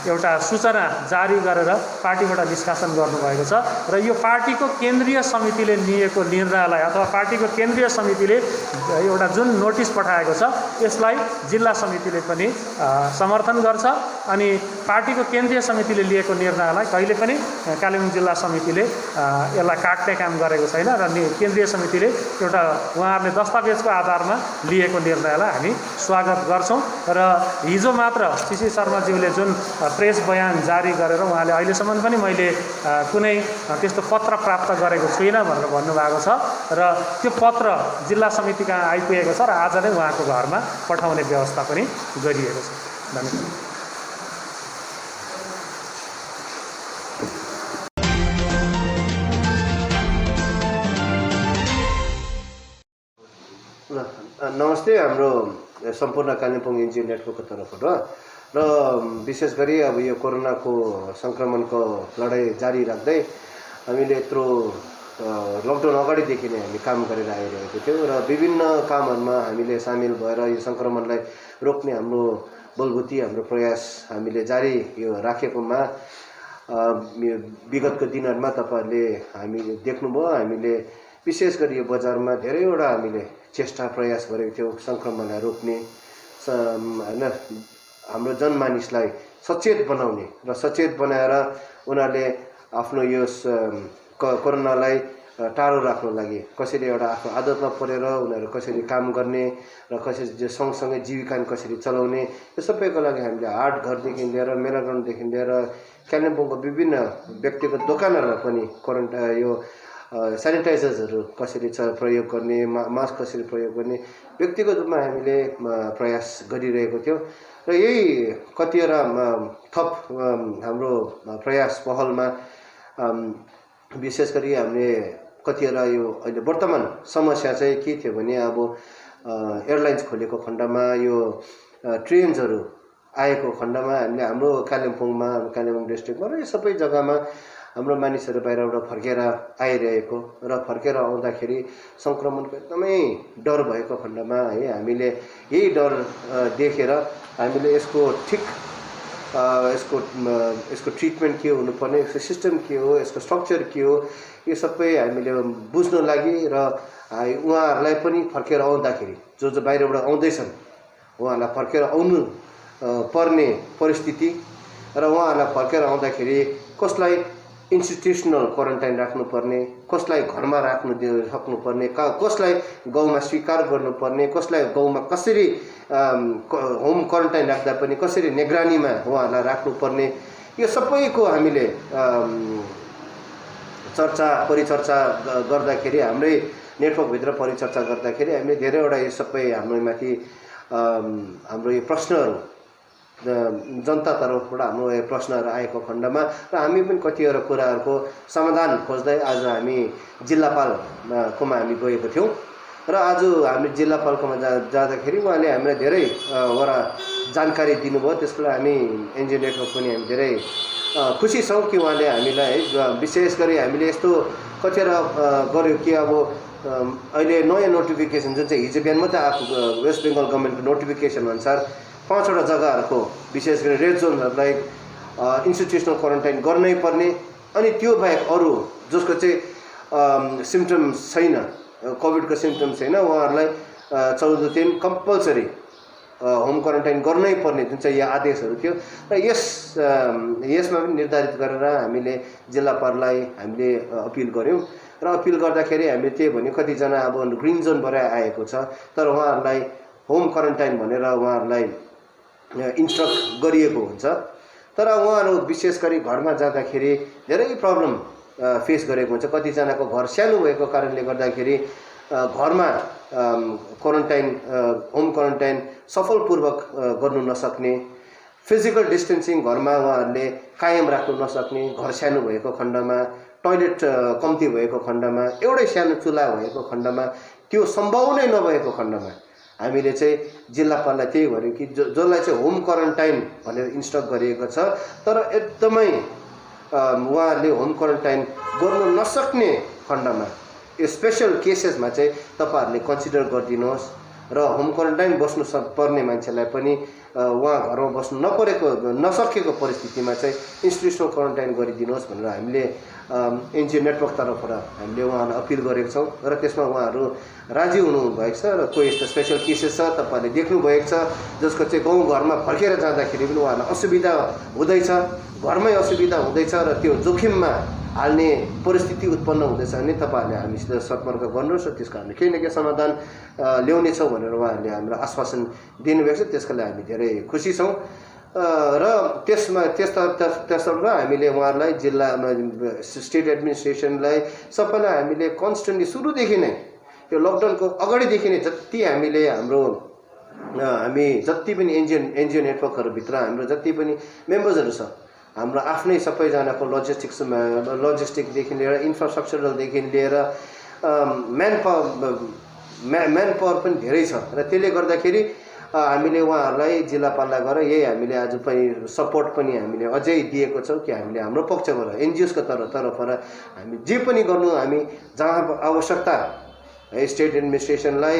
एउटा सूचना जारी गरेर पार्टीबाट निष्कासन गर्नुभएको छ र यो पार्टीको केन्द्रीय समितिले लिएको निर्णयलाई अथवा पार्टीको केन्द्रीय समितिले एउटा जुन नोटिस पठाएको छ यसलाई जिल्ला समितिले पनि समर्थन गर्छ अनि पार्टीको केन्द्रीय समितिले लिएको निर्णयलाई कहिले पनि कालेबुङ जिल्ला समितिले यसलाई काट्ने काम गरेको छैन र केन्द्रीय समितिले एउटा उहाँहरूले दस्तावेजको आधारमा लिएको निर्णयलाई हामी स्वागत गर्छौँ। र हिजो मात्र शिशिर शर्माज्यूले जुन प्रेस बयान जारी गरेर उहाँले अहिलेसम्म पनि मैले कुनै त्यस्तो पत्र प्राप्त गरेको छुइनँ भनेर भन्नुभएको छ र त्यो पत्र जिल्ला समिति कहाँ आइपुगेको छ र आज नै उहाँको घरमा पठाउने व्यवस्था पनि गरिएको छ। धन्यवाद। नमस्ते, हाम्रो सम्पूर्ण कालिम्पोङ एनजिओ नेटवर्कको तर्फबाट र विशेष गरी अब यो कोरोनाको सङ्क्रमणको लडाइँ जारी राख्दै हामीले यत्रो लकडाउन अगाडिदेखि नै हामी काम गरेर आइरहेको थियौँ र विभिन्न कामहरूमा हामीले सामेल भएर यो सङ्क्रमणलाई रोक्ने हाम्रो बलबुती हाम्रो प्रयास हामीले जारी यो राखेकोमा विगतको दिनहरूमा तपाईँहरूले हामीले देख्नुभयो, हामीले विशेष गरी यो बजारमा धेरैवटा हामीले चेष्टा प्रयास गरेको थियौँ सङ्क्रमणलाई रोक्ने होइन, हाम्रो जनमानिसलाई सचेत बनाउने र सचेत बनाएर उनीहरूले आफ्नो यो कोरोनालाई टाढो राख्नु लागि कसरी एउटा आफ्नो आदतमा परेर उनीहरू कसरी काम गर्ने र कसरी सँगसँगै जीविका कसरी चलाउने यो सबैको लागि हामीले हाट घरदेखि लिएर मेला ग्राउन्डदेखि लिएर कालिम्पोङको विभिन्न व्यक्तिगत दोकानहरूलाई पनि यो सेनिटाइजर्सहरू कसरी प्रयोग गर्ने, मास्क कसरी प्रयोग गर्ने व्यक्तिगत रूपमा हामीले प्रयास गरिरहेको थियौँ र यही कतिवटा थप हाम्रो प्रयास पहलमा विशेष गरी हामीले कतिवटा यो अहिले वर्तमान समस्या चाहिँ के थियो भने अब एयरलाइन्स खोलेको खण्डमा यो ट्रेन्सहरू आएको खण्डमा हामीले हाम्रो कालिम्पोङमा कालिम्पोङ डिस्ट्रिक्टमा र यो सबै जग्गामा हाम्रो मानिसहरू बाहिरबाट फर्केर आइरहेको र फर्केर आउँदाखेरि सङ्क्रमणको एकदमै डर भएको खण्डमा है हामीले यही डर देखेर हामीले यसको यसको ट्रिटमेन्ट के हुनुपर्ने, यसको सिस्टम के हो, यसको स्ट्रक्चर के हो, यो सबै हामीले बुझ्नु लागि र उहाँहरूलाई पनि फर्केर आउँदाखेरि जो बाहिरबाट आउँदैछन् उहाँहरूलाई फर्केर आउनु पर्ने परिस्थिति र उहाँहरूलाई फर्केर आउँदाखेरि कसलाई इन्स्टिट्युसनल क्वारेन्टाइन राख्नुपर्ने, कसलाई घरमा राख्नु सक्नुपर्ने, कसलाई गाउँमा स्वीकार गर्नुपर्ने, कसलाई गाउँमा कसरी होम क्वारेन्टाइन राख्दा पनि कसरी निगरानीमा उहाँहरूलाई राख्नुपर्ने, यो सबैको हामीले परिचर्चा गर्दाखेरि हाम्रै नेटवर्कभित्र परिचर्चा गर्दाखेरि हामीले धेरैवटा यो सबै हाम्रोमाथि हाम्रो यो प्रश्नहरू जनता तर्फबाट हाम्रो प्रश्नहरू आएको खण्डमा र हामी पनि कतिवटा कुराहरूको समाधान खोज्दै आज हामी जिल्लापालकोमा हामी गएको थियौँ र आज हामी जिल्लापालकोमा जाँदाखेरि उहाँले हामीलाई धेरैवटा जानकारी दिनुभयो। त्यसको लागि हामी एनजिओ नेटवर्क पनि हामी धेरै खुसी छौँ कि उहाँले हामीलाई है विशेष गरी हामीले यस्तो कतिवटा गऱ्यो कि अब अहिले नयाँ नोटिफिकेसन जुन चाहिँ हिजो बिहान मात्रै आएको वेस्ट बेङ्गल गभर्मेन्टको नोटिफिकेसन अनुसार 5वटा जग्गाहरूको विशेष गरी रेड जोनहरूलाई इन्स्टिट्युसनल क्वारेन्टाइन गर्नै पर्ने अनि त्यो बाहेक अरू जसको चाहिँ सिम्टम्स छैन कोभिडको सिम्टम्स छैन उहाँहरूलाई 14 दिन कम्पलसरी होम क्वारेन्टाइन गर्नै पर्ने जुन चाहिँ यो आदेशहरू थियो र यसमा पनि निर्धारित गरेर हामीले जिल्लापाललाई हामीले अपिल गऱ्यौँ र अपिल गर्दाखेरि हामीले त्यही भने कतिजना अब ग्रिन जोनबाट आएको छ तर उहाँहरूलाई होम क्वारेन्टाइन भनेर उहाँहरूलाई इन्स्ट्रक्ट गरिएको हुन्छ तर उहाँहरू विशेष गरी घरमा जाँदाखेरि धेरै प्रब्लम फेस गरेको हुन्छ कतिजनाको घर सानो भएको कारणले गर्दाखेरि घरमा क्वारेन्टाइन होम क्वारेन्टाइन सफलपूर्वक गर्नु नसक्ने फिजिकल डिस्टेन्सिङ घरमा उहाँहरूले कायम राख्नु नसक्ने घर सानो भएको खण्डमा टोयलेट कम्ती भएको खण्डमा एउटै सानो चुल्हा भएको खण्डमा त्यो सम्भव नै नभएको खण्डमा हामीले चाहिँ जिल्लापाललाई त्यही गर्यो कि जसलाई चाहिँ होम क्वारेन्टाइन भनेर इन्स्ट्रक्ट गरिएको छ तर एकदमै उहाँहरूले होम क्वारेन्टाइन गर्नु नसक्ने खण्डमा यो स्पेशल केसेसमा चाहिँ तपाईहरुले कन्सिडर गरिदिनुहोस् र होम क्वारेन्टाइन बस्नु पर्ने मान्छेलाई पनि उहाँ घरमा बस्नु नसकेको परिस्थितिमा चाहिँ इन्स्टिट्युसनल क्वारेन्टाइन गरिदिनुहोस् भनेर हामीले एनजिओ नेटवर्क तर्फबाट हामीले उहाँहरूलाई अपिल गरेको छौँ र त्यसमा उहाँहरू राजी हुनुभएको छ र कोही यस्तो स्पेशल केसेस छ तपाईहरुले देख्नु भएको छ जसको चाहिँ गाउँ घरमा फर्केर जाँदाखेरि पनि उहाँहरूलाई असुविधा हुँदैछ घरमै असुविधा हुँदैछ र त्यो जोखिममा हाल्ने परिस्थिति उत्पन्न हुँदैछ भने तपाईहरुले हामीसित सम्पर्क गर्नुहोस् र त्यसको हामीले केही न केही समाधान ल्याउनेछौँ भनेर उहाँहरूले हामीलाई आश्वासन दिनुभएको छ त्यसको लागि हामी धेरै खुसी छौँ र त्यसतर्फ हामीले उहाँहरूलाई जिल्लामा स्टेट एडमिनिस्ट्रेसनलाई सबैलाई हामीले कन्स्टेन्टली सुरुदेखि नै यो लकडाउनको अगाडिदेखि नै जति हामीले हामी जति पनि एनजिओ नेटवर्कहरूभित्र हाम्रो जति पनि मेम्बर्सहरू छ हाम्रो आफ्नै सबैजनाको लजिस्टिकदेखि लिएर इन्फ्रास्ट्रक्चरलदेखि लिएर म्यान पावर पनि धेरै छ र त्यसले गर्दाखेरि हामीले उहाँहरूलाई जिल्लापाललाई गएर यही हामीले आज पनि सपोर्ट पनि हामीले अझै दिएको छौँ कि हामीले हाम्रो पक्षबाट एनजिओसको तर्फबाट हामी जे पनि गर्नु हामी जहाँ आवश्यकता है स्टेट एडमिनिस्ट्रेसनलाई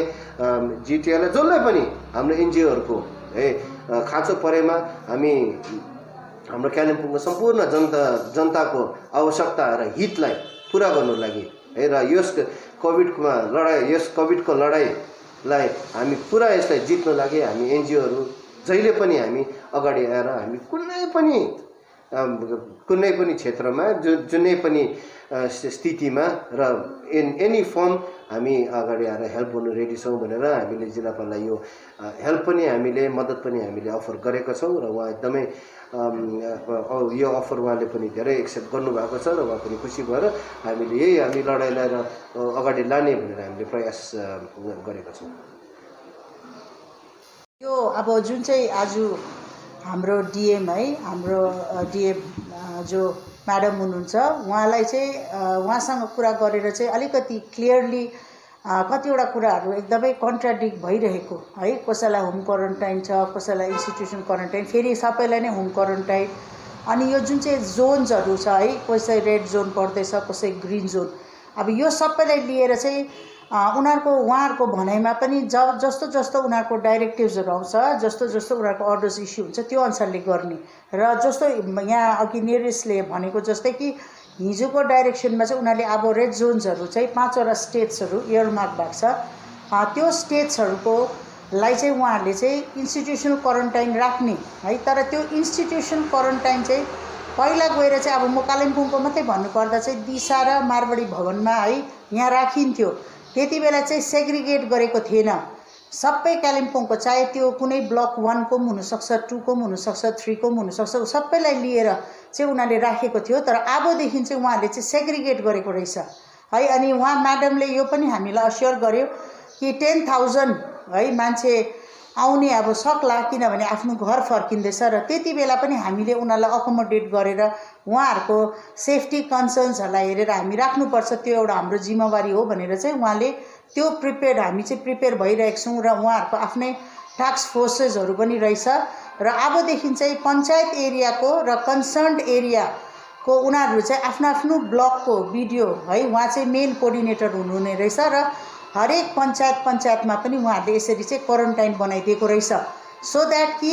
जिटिएलाई जसलाई पनि हाम्रो एनजिओहरूको है खाँचो परेमा हामी हाम्रो कालिम्पोङको सम्पूर्ण जनताको आवश्यकता र हितलाई पुरा गर्नु लागि है र यस कोभिडको लडाईलाई हामी पुरा यसलाई जित्नु लागि हामी एनजिओहरू जहिले पनि हामी अगाडि आएर हामी कुनै पनि क्षेत्रमा जुनै पनि स्थितिमा र एनी फर्म हामी अगाडि आएर हेल्प गर्नु रेडी छौँ भनेर हामीले जिल्लापाललाई यो हेल्प पनि हामीले मद्दत पनि हामीले अफर गरेका छौँ र उहाँ एकदमै यो अफर उहाँले पनि धेरै एक्सेप्ट गर्नुभएको छ र उहाँ पनि खुसी भएर हामी लडाइँलाई अगाडि लाने भनेर हामीले प्रयास गरेका छौँ। यो अब जुन चाहिँ आज हाम्रो डिएम है हाम्रो डिएम जो म्याडम हुनुहुन्छ उहाँलाई चाहिँ उहाँसँग कुरा गरेर चाहिँ अलिकति क्लियरली कतिवटा कुराहरू एकदमै कन्ट्राडिक्ट भइरहेको है कसैलाई होम क्वारेन्टाइन छ कसैलाई इन्स्टिट्युसन क्वारेन्टाइन फेरि सबैलाई नै होम क्वारेन्टाइन अनि यो जुन चाहिँ जोन्सहरू छ है कसै रेड जोन पर्दैछ कसै ग्रिन जोन अब यो सबैलाई लिएर चाहिँ उहाँहरूको भनाइमा पनि जस्तो जस्तो उनीहरूको डाइरेक्टिभ्सहरू आउँछ जस्तो उनीहरूको अर्डर्स इस्यु हुन्छ त्यो अनुसारले गर्ने र जस्तो यहाँ अघि निरेशले भनेको जस्तै कि हिजोको डाइरेक्सनमा चाहिँ उनीहरूले अब रेड जोन्सहरू चाहिँ 5वटा स्टेट्सहरू इयरमार्क भएको छ त्यो स्टेट्सहरूको लाई चाहिँ उहाँहरूले चाहिँ इन्स्टिट्युसनल क्वारेन्टाइन राख्ने है तर त्यो इन्स्टिट्युसनल क्वारेन्टाइन चाहिँ पहिला गएर चाहिँ अब म कालिम्पोङको मात्रै भन्नुपर्दा चाहिँ दिशा र मारवाडी भवनमा है यहाँ राखिन्थ्यो त्यति बेला चाहिँ सेग्रिगेट गरेको थिएन सबै कालिम्पोङको चाहे त्यो कुनै ब्लक 1 को पनि हुनसक्छ 2 को पनि हुनसक्छ 3 को पनि हुनसक्छ सबैलाई लिएर चाहिँ उनीहरूले राखेको थियो तर अबदेखि चाहिँ उहाँहरूले चाहिँ सेग्रिगेट गरेको रहेछ है अनि उहाँ म्याडमले यो पनि हामीलाई अस्योर गर्यो कि 10,000 है मान्छे आउने अब सक्ला किनभने आफ्नो घर फर्किँदैछ र त्यति बेला पनि हामीले उनीहरूलाई अकोमोडेट गरेर उहाँहरूको सेफ्टी कन्सर्न्सहरूलाई हेरेर हामी राख्नुपर्छ त्यो एउटा हाम्रो जिम्मेवारी हो भनेर चाहिँ उहाँले त्यो हामी चाहिँ प्रिपेयर भइरहेको छौँ र उहाँहरूको आफ्नै टास्क फोर्सेसहरू पनि रहेछ र अबदेखि चाहिँ पञ्चायत एरियाको र कन्सर्न्ड एरिया को उनीहरू चाहिँ आफ्नो आफ्नो ब्लकको भिडियो है उहाँ चाहिँ मेन कोअर्डिनेटर हुनुहुने रहेछ र हरेक पञ्चायतमा पनि उहाँहरूले यसरी चाहिँ क्वारेन्टाइन बनाइदिएको रहेछ सो द्याट कि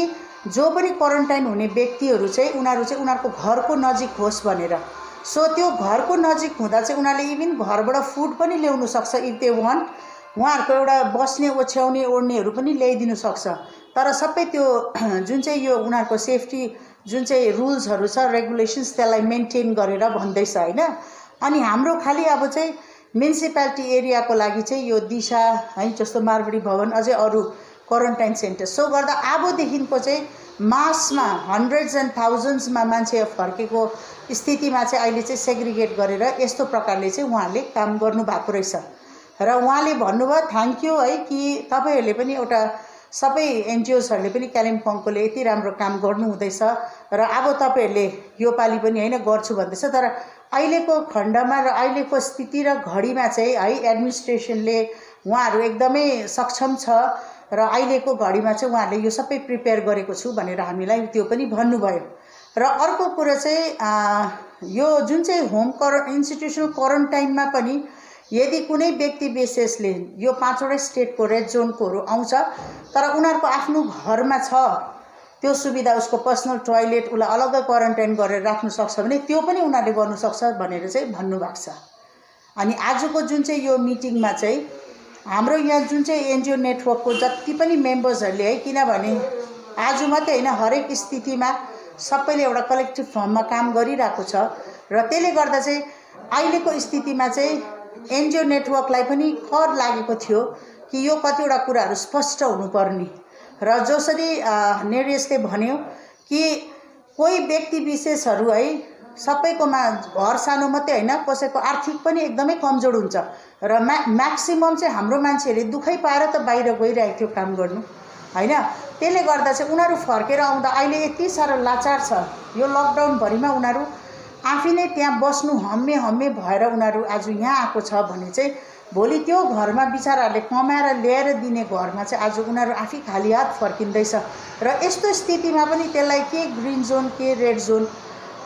जो पनि क्वारेन्टाइन हुने व्यक्तिहरू चाहिँ उनीहरू चाहिँ उनीहरूको घरको नजिक होस् भनेर सो त्यो घरको नजिक हुँदा चाहिँ उनीहरूले इभन घरबाट फुड पनि ल्याउनु सक्छ इफ दे वान्ट उहाँहरूको एउटा बस्ने ओछ्याउने ओढ्नेहरू पनि ल्याइदिनु सक्छ तर सबै त्यो जुन चाहिँ यो उनीहरूको सेफ्टी जुन चाहिँ रुल्सहरू छ रेगुलेसन्स त्यसलाई मेन्टेन गरेर भन्दैछ होइन अनि हाम्रो खालि अब चाहिँ म्युनिसिपालिटी एरियाको लागि चाहिँ यो दिशा है जस्तो मारवाडी भवन अझै अरू क्वारेन्टाइन सेन्टर सो गर्दा अबदेखिको चाहिँ मासमा हन्ड्रेड्स एन्ड थाउजन्ड्समा मान्छे फर्केको स्थितिमा चाहिँ अहिले चाहिँ सेग्रिगेट गरेर यस्तो प्रकारले चाहिँ उहाँहरूले काम गर्नुभएको रहेछ र उहाँले भन्नुभयो थ्याङ्क यू है कि तपाईँहरूले पनि एउटा सबै एनजिओसहरूले पनि कालिम्पोङकोले यति राम्रो काम गर्नुहुँदैछ र अब तपाईँहरूले योपालि पनि होइन गर्छु भन्दैछ तर अहिलेको खण्डमा र अहिलेको स्थिति र घडीमा चाहिँ है एडमिनिस्ट्रेसनले उहाँहरू एकदमै सक्षम छ र अहिलेको घडीमा चाहिँ उहाँहरूले यो सबै प्रिपेयर गरेको छु भनेर हामीलाई त्यो पनि भन्नुभयो र अर्को कुरा चाहिँ यो जुन चाहिँ इन्स्टिट्युसनल क्वारेन्टाइनमा पनि यदि कुनै व्यक्ति विशेषले यो 5वटा स्टेटको रेड जोनकोहरू आउँछ तर उनीहरूको आफ्नो घरमा छ त्यो सुविधा उसको पर्सनल टोयलेट उसलाई अलग्गै क्वारेन्टाइन गरेर राख्नु सक्छ भने त्यो पनि उनीहरूले गर्नु सक्छ भनेर चाहिँ भन्नुभएको छ अनि आजको जुन चाहिँ यो मिटिङमा चाहिँ हाम्रो यहाँ जुन चाहिँ एनजिओ नेटवर्कको जति पनि मेम्बर्सहरूले है किनभने आज मात्रै होइन हरेक स्थितिमा सबैले एउटा कलेक्टिभ फर्ममा काम गरिरहेको छ र त्यसले गर्दा चाहिँ अहिलेको स्थितिमा चाहिँ एनजिओ नेटवर्कलाई पनि कर लागेको थियो कि यो कतिवटा कुराहरू स्पष्ट हुनुपर्ने र जसरी नेरियसले भन्यो कि कोही व्यक्ति विशेषहरू है सबैकोमा घर सानो मात्रै होइन कसैको आर्थिक पनि एकदमै कमजोर हुन्छ र म्याक्सिमम चाहिँ हाम्रो मान्छेहरूले दुखै पाएर त बाहिर गइरहेको थियो काम गर्नु होइन त्यसले गर्दा चाहिँ उनीहरू फर्केर आउँदा अहिले यति साह्रो लाचार छ यो लकडाउनभरिमा उनीहरू आफै नै त्यहाँ बस्नु हम्मे भएर उनीहरू आज यहाँ आएको छ भने चाहिँ भोलि त्यो घरमा बिचाराहरूले कमाएर ल्याएर दिने घरमा चाहिँ आज उनीहरू आफै खाली हात फर्किँदैछ र यस्तो स्थितिमा पनि त्यसलाई के ग्रिन जोन के रेड जोन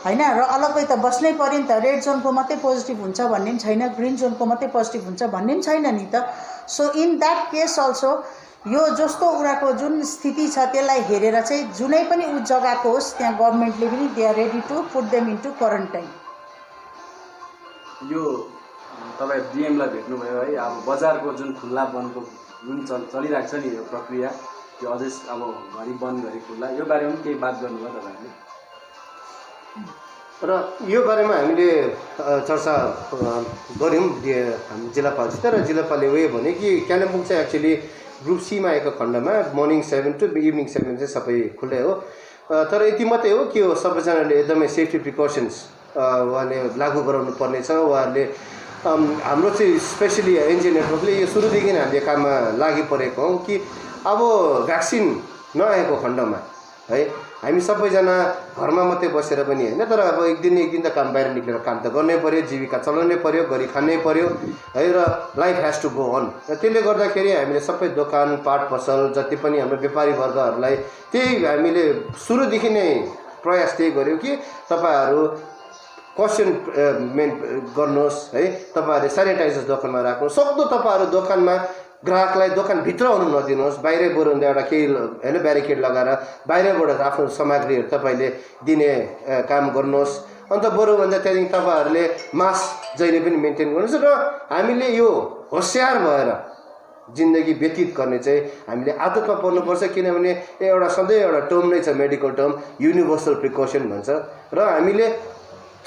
होइन र अलग्गै त बस्नै पर्यो नि त रेड जोनको मात्रै पोजिटिभ हुन्छ भन्ने पनि छैन ग्रिन जोनको मात्रै पोजिटिभ हुन्छ भन्ने पनि छैन नि त so in that case also यो जस्तो उनीहरूको जुन स्थिति छ त्यसलाई हेरेर चाहिँ जुनै पनि ऊ जग्गाको होस् त्यहाँ गभर्मेन्टले पनि they are ready to put them into quarantine यो तपाईँ डिएमलाई भेट्नुभयो है अब बजारको जुन खुल्ला बन्दको जुन चलिरहेको छ नि यो प्रक्रिया त्यो अझै अब घरि बन्द घरि खुल्ला यो बारेमा पनि केही बात गर्नुभयो तपाईँहरूले र यो बारेमा हामीले चर्चा गऱ्यौँ हाम्रो जिल्लापालसित र जिल्लापालले उयो भने कि कालिम्पोङ चाहिँ एक्चुअली ग्रुप सीमा आएको खण्डमा मर्निङ 7 टु इभिनिङ 7 चाहिँ सबै खुल्लै हो तर यति मात्रै हो कि सबैजनाले एकदमै सेफ्टी प्रिकसन्स उहाँले लागू गराउनु पर्नेछ उहाँहरूले हाम्रो चाहिँ स्पेसली एनजिओ नेटवर्कले यो सुरुदेखि हामीले काममा लागि परेको हौँ कि अब भ्याक्सिन नआएको खण्डमा है हामी सबैजना घरमा मात्रै बसेर पनि होइन तर अब एक दिन त काम बाहिर निक्लेर काम त गर्नै पर्यो जीविका चलाउनै पर्यो गरी खानै पर्यो है र life has to go on र त्यसले गर्दाखेरि हामीले सबै दोकान पाट पसल जति पनि हाम्रो व्यापारी वर्गहरूलाई त्यही हामीले सुरुदेखि नै प्रयास त्यही गर्यौँ कि तपाईँहरू क्वेसन गर्नुहोस् है तपाईँहरूले सेनिटाइजर दोकानमा राख्नु सक्दो तपाईँहरू दोकानमा ग्राहकलाई दोकानभित्र आउनु नदिनुहोस् बाहिरै बरुन्दा एउटा केही होइन ब्यारिकेड लगाएर बाहिरबाट आफ्नो सामग्रीहरू तपाईँले दिने काम गर्नुहोस् अन्त बरुभन्दा त्यहाँदेखि तपाईँहरूले मास्क जहिले पनि मेन्टेन गर्नुहोस् र हामीले यो होसियार भएर जिन्दगी व्यतीत गर्ने चाहिँ हामीले आदतमा पर्नुपर्छ किनभने एउटा सधैँ एउटा टर्म नै छ मेडिकल टर्म युनिभर्सल प्रिकसन भन्छ र हामीले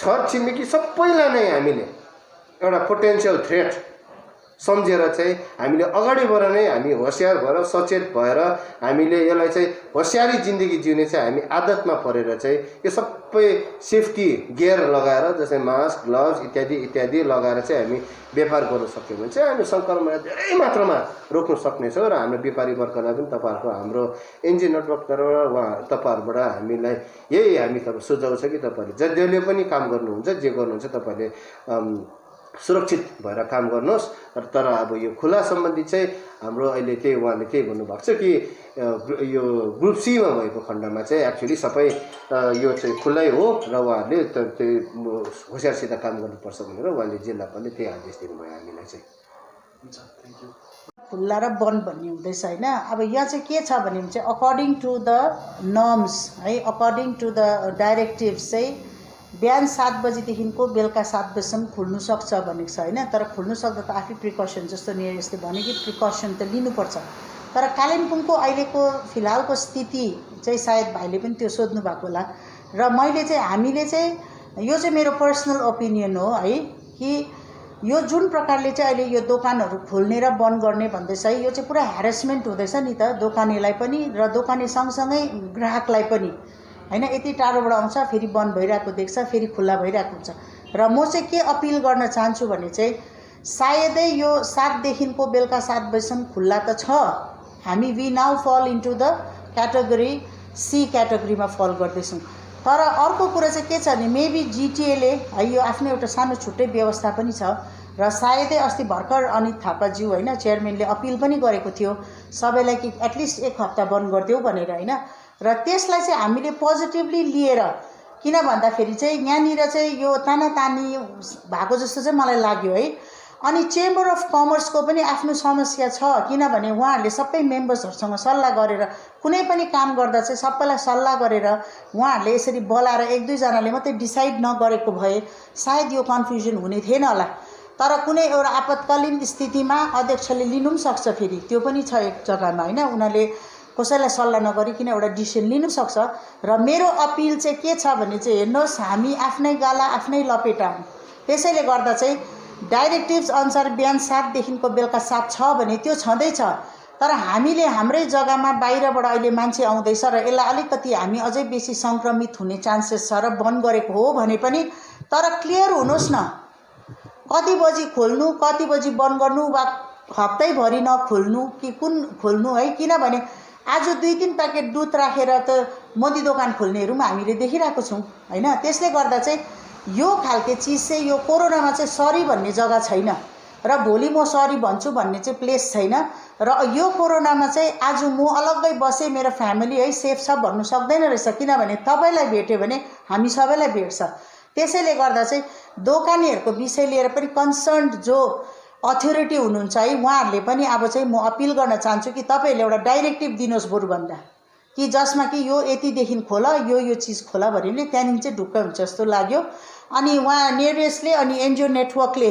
छर छिमेकी सबैलाई नै हामीले एउटा पोटेन्सियल थ्रेट सम्झेर चाहिँ हामीले अगाडिबाट नै हामी होसियार भएर सचेत भएर हामीले यसलाई चाहिँ होसियारी जिन्दगी जिउने चाहिँ हामी आदतमा परेर चाहिँ यो सबै सेफ्टी गियर लगाएर जस्तै मास्क ग्लभ्स इत्यादि इत्यादि लगाएर चाहिँ हामी व्यापार गर्न सक्यौँ भने चाहिँ हामी सङ्क्रमणलाई धेरै मात्रामा रोक्न सक्नेछौँ र हाम्रो व्यापारी वर्गलाई पनि तपाईँहरूको हाम्रो एनजिओ नेटवर्कबाट उहाँ तपाईँहरूबाट हामीलाई यही हामी सुझाउ छ कि तपाईँहरूले जसले पनि काम गर्नुहुन्छ जे गर्नुहुन्छ तपाईँहरूले सुरक्षित भएर काम गर्नुहोस्। तर अब यो खुला सम्बन्धी चाहिँ हाम्रो अहिले त्यही उहाँले के भन्नुभएको छ कि यो ग्रुप सीमा भएको खण्डमा चाहिँ एक्चुअली सबै यो चाहिँ खुलै हो र उहाँहरूले त्यो होसियारसित काम गर्नुपर्छ भनेर उहाँले जिल्लापालले त्यही आदेश दिनुभयो हामीलाई चाहिँ। हुन्छ, थ्याङ्क यू। खुल्ला र बन्द भन्ने हुँदैछ होइन। अब यहाँ चाहिँ के छ भने चाहिँ अकर्डिङ टु द नर्म्स है, अकर्डिङ टु द डाइरेक्टिभ्स चाहिँ बिहान 7 बजीदेखिको बेलुका 7 बजीसम्म खुल्नु सक्छ भनेको छ होइन। तर खुल्नु सक्दा त आफै प्रिकसन जस्तो यसले भने कि प्रिकसन त लिनुपर्छ। तर कालिम्पोङको अहिलेको फिलहालको स्थिति चाहिँ सायद भाइले पनि त्यो सोध्नु भएको होला र मैले चाहिँ हामीले चाहिँ यो चाहिँ मेरो पर्सनल ओपिनियन हो है कि यो जुन प्रकारले चाहिँ अहिले यो दोकानहरू खोल्ने र बन्द गर्ने भन्दैछ है, यो चाहिँ पुरा ह्यारेसमेन्ट हुँदैछ नि त दोकानेलाई पनि र दोकाने सँगसँगै ग्राहकलाई पनि होइन। यति टाढोबाट आउँछ, फेरि बन्द भइरहेको देख्छ, फेरि खुल्ला भइरहेको हुन्छ। र म चाहिँ के अपिल गर्न चाहन्छु भने चाहिँ सायदै यो 7 देखिको बेलुका 7 बजीसम्म खुल्ला त छ, हामी we now fall into the category C क्याटेगोरीमा फल गर्दैछौँ। तर अर्को कुरा चाहिँ के छ भने मेबी जिटिएले है यो आफ्नो एउटा सानो छुट्टै व्यवस्था पनि छ र सायदै अस्ति भर्खर अनित थापाज्यू होइन चेयरम्यानले अपिल पनि गरेको थियो सबैलाई कि एटलिस्ट 1 हप्ता बन्द गरिदेऊ भनेर होइन। र त्यसलाई चाहिँ हामीले पोजिटिभली लिएर, किन भन्दाखेरि चाहिँ यहाँनिर चाहिँ यो तानातानी भएको जस्तो चाहिँ मलाई लाग्यो है। अनि चेम्बर अफ कमर्सको पनि आफ्नो समस्या छ, किनभने उहाँहरूले सबै मेम्बर्सहरूसँग सल्लाह गरेर कुनै पनि काम गर्दा चाहिँ सबैलाई सल्लाह गरेर उहाँहरूले यसरी बोलाएर 1-2 जनाले मात्रै डिसाइड नगरेको भए सायद यो कन्फ्युजन हुने थिएन होला। तर कुनै एउटा आपतकालीन स्थितिमा अध्यक्षले लिनु पनि सक्छ, फेरि त्यो पनि छ एक जग्गामा होइन। उनीहरूले कसैलाई सल्लाह नगरिकन एउटा डिसिसन लिनु सक्छ। र मेरो अपिल चाहिँ के छ भने चाहिँ हेर्नुहोस्, हामी आफ्नै गाला आफ्नै लपेटा हौँ। त्यसैले गर्दा चाहिँ डाइरेक्टिभ्स अनुसार बिहान 7 देखिको बेलुका 7 छ भने त्यो छँदैछ। तर हामीले हाम्रै जग्गामा बाहिरबाट अहिले मान्छे आउँदैछ र यसलाई अलिकति हामी अझै बेसी सङ्क्रमित हुने चान्सेस छ र बन्द गरेको हो भने पनि तर क्लियर हुनुहोस् न, कति बजी खोल्नु कति बजी बन्द गर्नु वा हप्तैभरि नखोल्नु कि कुन खोल्नु है। किनभने आज 2-3 प्याकेट दुध राखेर त मोदी दोकान खोल्नेहरू पनि हामीले देखिरहेको छौँ होइन। त्यसले गर्दा चाहिँ यो खालके चिज चाहिँ यो कोरोनामा चाहिँ सरी भन्ने जग्गा छैन र भोलि म सरी भन्छु भन्ने चाहिँ प्लेस छैन। र यो कोरोनामा चाहिँ आज म अलग्गै बसेँ मेरो फ्यामिली है सेफ छ भन्नु सक्दैन रहेछ, किनभने तपाईँलाई भेट्यो भने हामी सबैलाई भेट्छ। त्यसैले गर्दा चाहिँ दोकानेहरूको विषय लिएर पनि कन्सर्न्ड जो अथोरिटी हुनुहुन्छ है उहाँहरूले पनि अब चाहिँ म अपिल गर्न चाहन्छु कि तपाईँहरूले एउटा डाइरेक्टिभ दिनुहोस् बरुभन्दा कि जसमा कि यो यतिदेखि खोला यो चिज खोला भन्ने त्यहाँदेखि चाहिँ ढुक्क हुन्छ जस्तो लाग्यो। अनि उहाँ नेरियसले अनि एनजिओ नेटवर्कले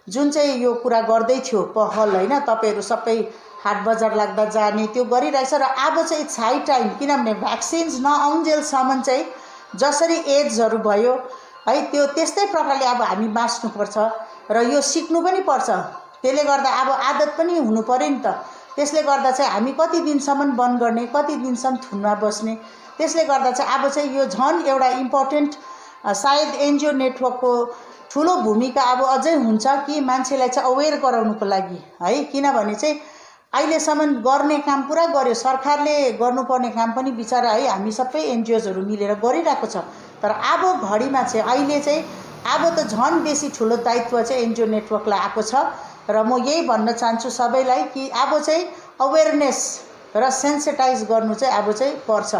जुन चाहिँ यो कुरा गर्दै थियो पहल होइन, तपाईँहरू सबै हाट बजार लाग्दा जाने त्यो गरिरहेछ र अब चाहिँ इट्स हाई टाइम, किनभने भ्याक्सिन्स नआउन्जेलसम्म चाहिँ जसरी एड्सहरू भयो है त्यो त्यस्तै प्रकारले अब हामी बाँच्नुपर्छ र यो सिक्नु पनि पर्छ। त्यसले गर्दा अब आदत पनि हुनु पर्यो नि त। त्यसले गर्दा चाहिँ हामी कति दिनसम्म बन्द गर्ने, कति दिनसम्म थुनमा बस्ने। त्यसले गर्दा चाहिँ अब चाहिँ यो झन् एउटा इम्पोर्टेन्ट सायद एनजिओ नेटवर्कको ठुलो भूमिका अब अझै हुन्छ कि मान्छेलाई चाहिँ अवेर गराउनुको लागि है। किनभने चाहिँ अहिलेसम्म गर्ने काम पुरा गर्यो सरकारले, गर्नुपर्ने काम पनि बिचारा है हामी सबै एनजिओजहरू मिलेर गरिरहेको छ। तर अब घडीमा चाहिँ अहिले चाहिँ अब त झन् बेसी ठुलो दायित्व चाहिँ एनजिओ नेटवर्कलाई आएको छ र म यही भन्न चाहन्छु सबैलाई कि अब चाहिँ अवेरनेस र सेन्सिटाइज गर्नु चाहिँ अब चाहिँ पर्छ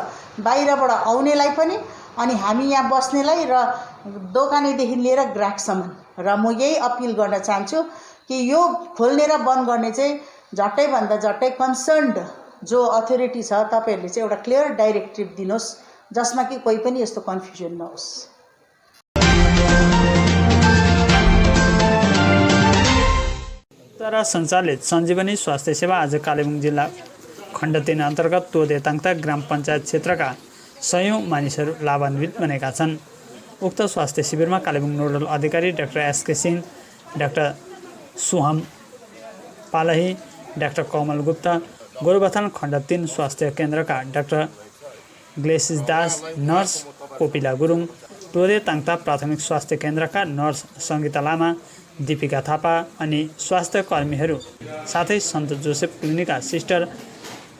बाहिरबाट आउनेलाई पनि अनि हामी यहाँ बस्नेलाई र दोकानेदेखि लिएर ग्राहकसम्म। र म यही अपिल गर्न चाहन्छु कि यो खोल्ने र बन्द गर्ने चाहिँ झट्टैभन्दा झट्टै कन्सर्न्ड जो अथोरिटी छ तपाईँहरूले चाहिँ एउटा क्लियर डाइरेक्टिभ दिनुहोस् जसमा कि कोही पनि यस्तो कन्फ्युजन नहोस्। द्वारा सञ्चालित सञ्जीवनी स्वास्थ्य सेवा आज कालेबुङ जिल्ला खण्ड 3 अन्तर्गत तोदे ताङता ग्राम पञ्चायत क्षेत्रका 100औं मानिसहरू लाभान्वित बनेका छन्। उक्त स्वास्थ्य शिविरमा कालेबुङ नोडल अधिकारी डाक्टर एसके सिंह, डाक्टर सुहम पालही, डाक्टर कमल गुप्ता, गोरुबथान खण्ड 3 स्वास्थ्य केन्द्रका डाक्टर ग्लेसिस दास, नर्स कोपिला गुरुङ, तोदे ताङता प्राथमिक स्वास्थ्य केन्द्रका नर्स सङ्गीता लामा, दीपिका थापा अनि स्वास्थ्य कर्मीहरू साथै सन्त जोसेफ क्लिनिकका sister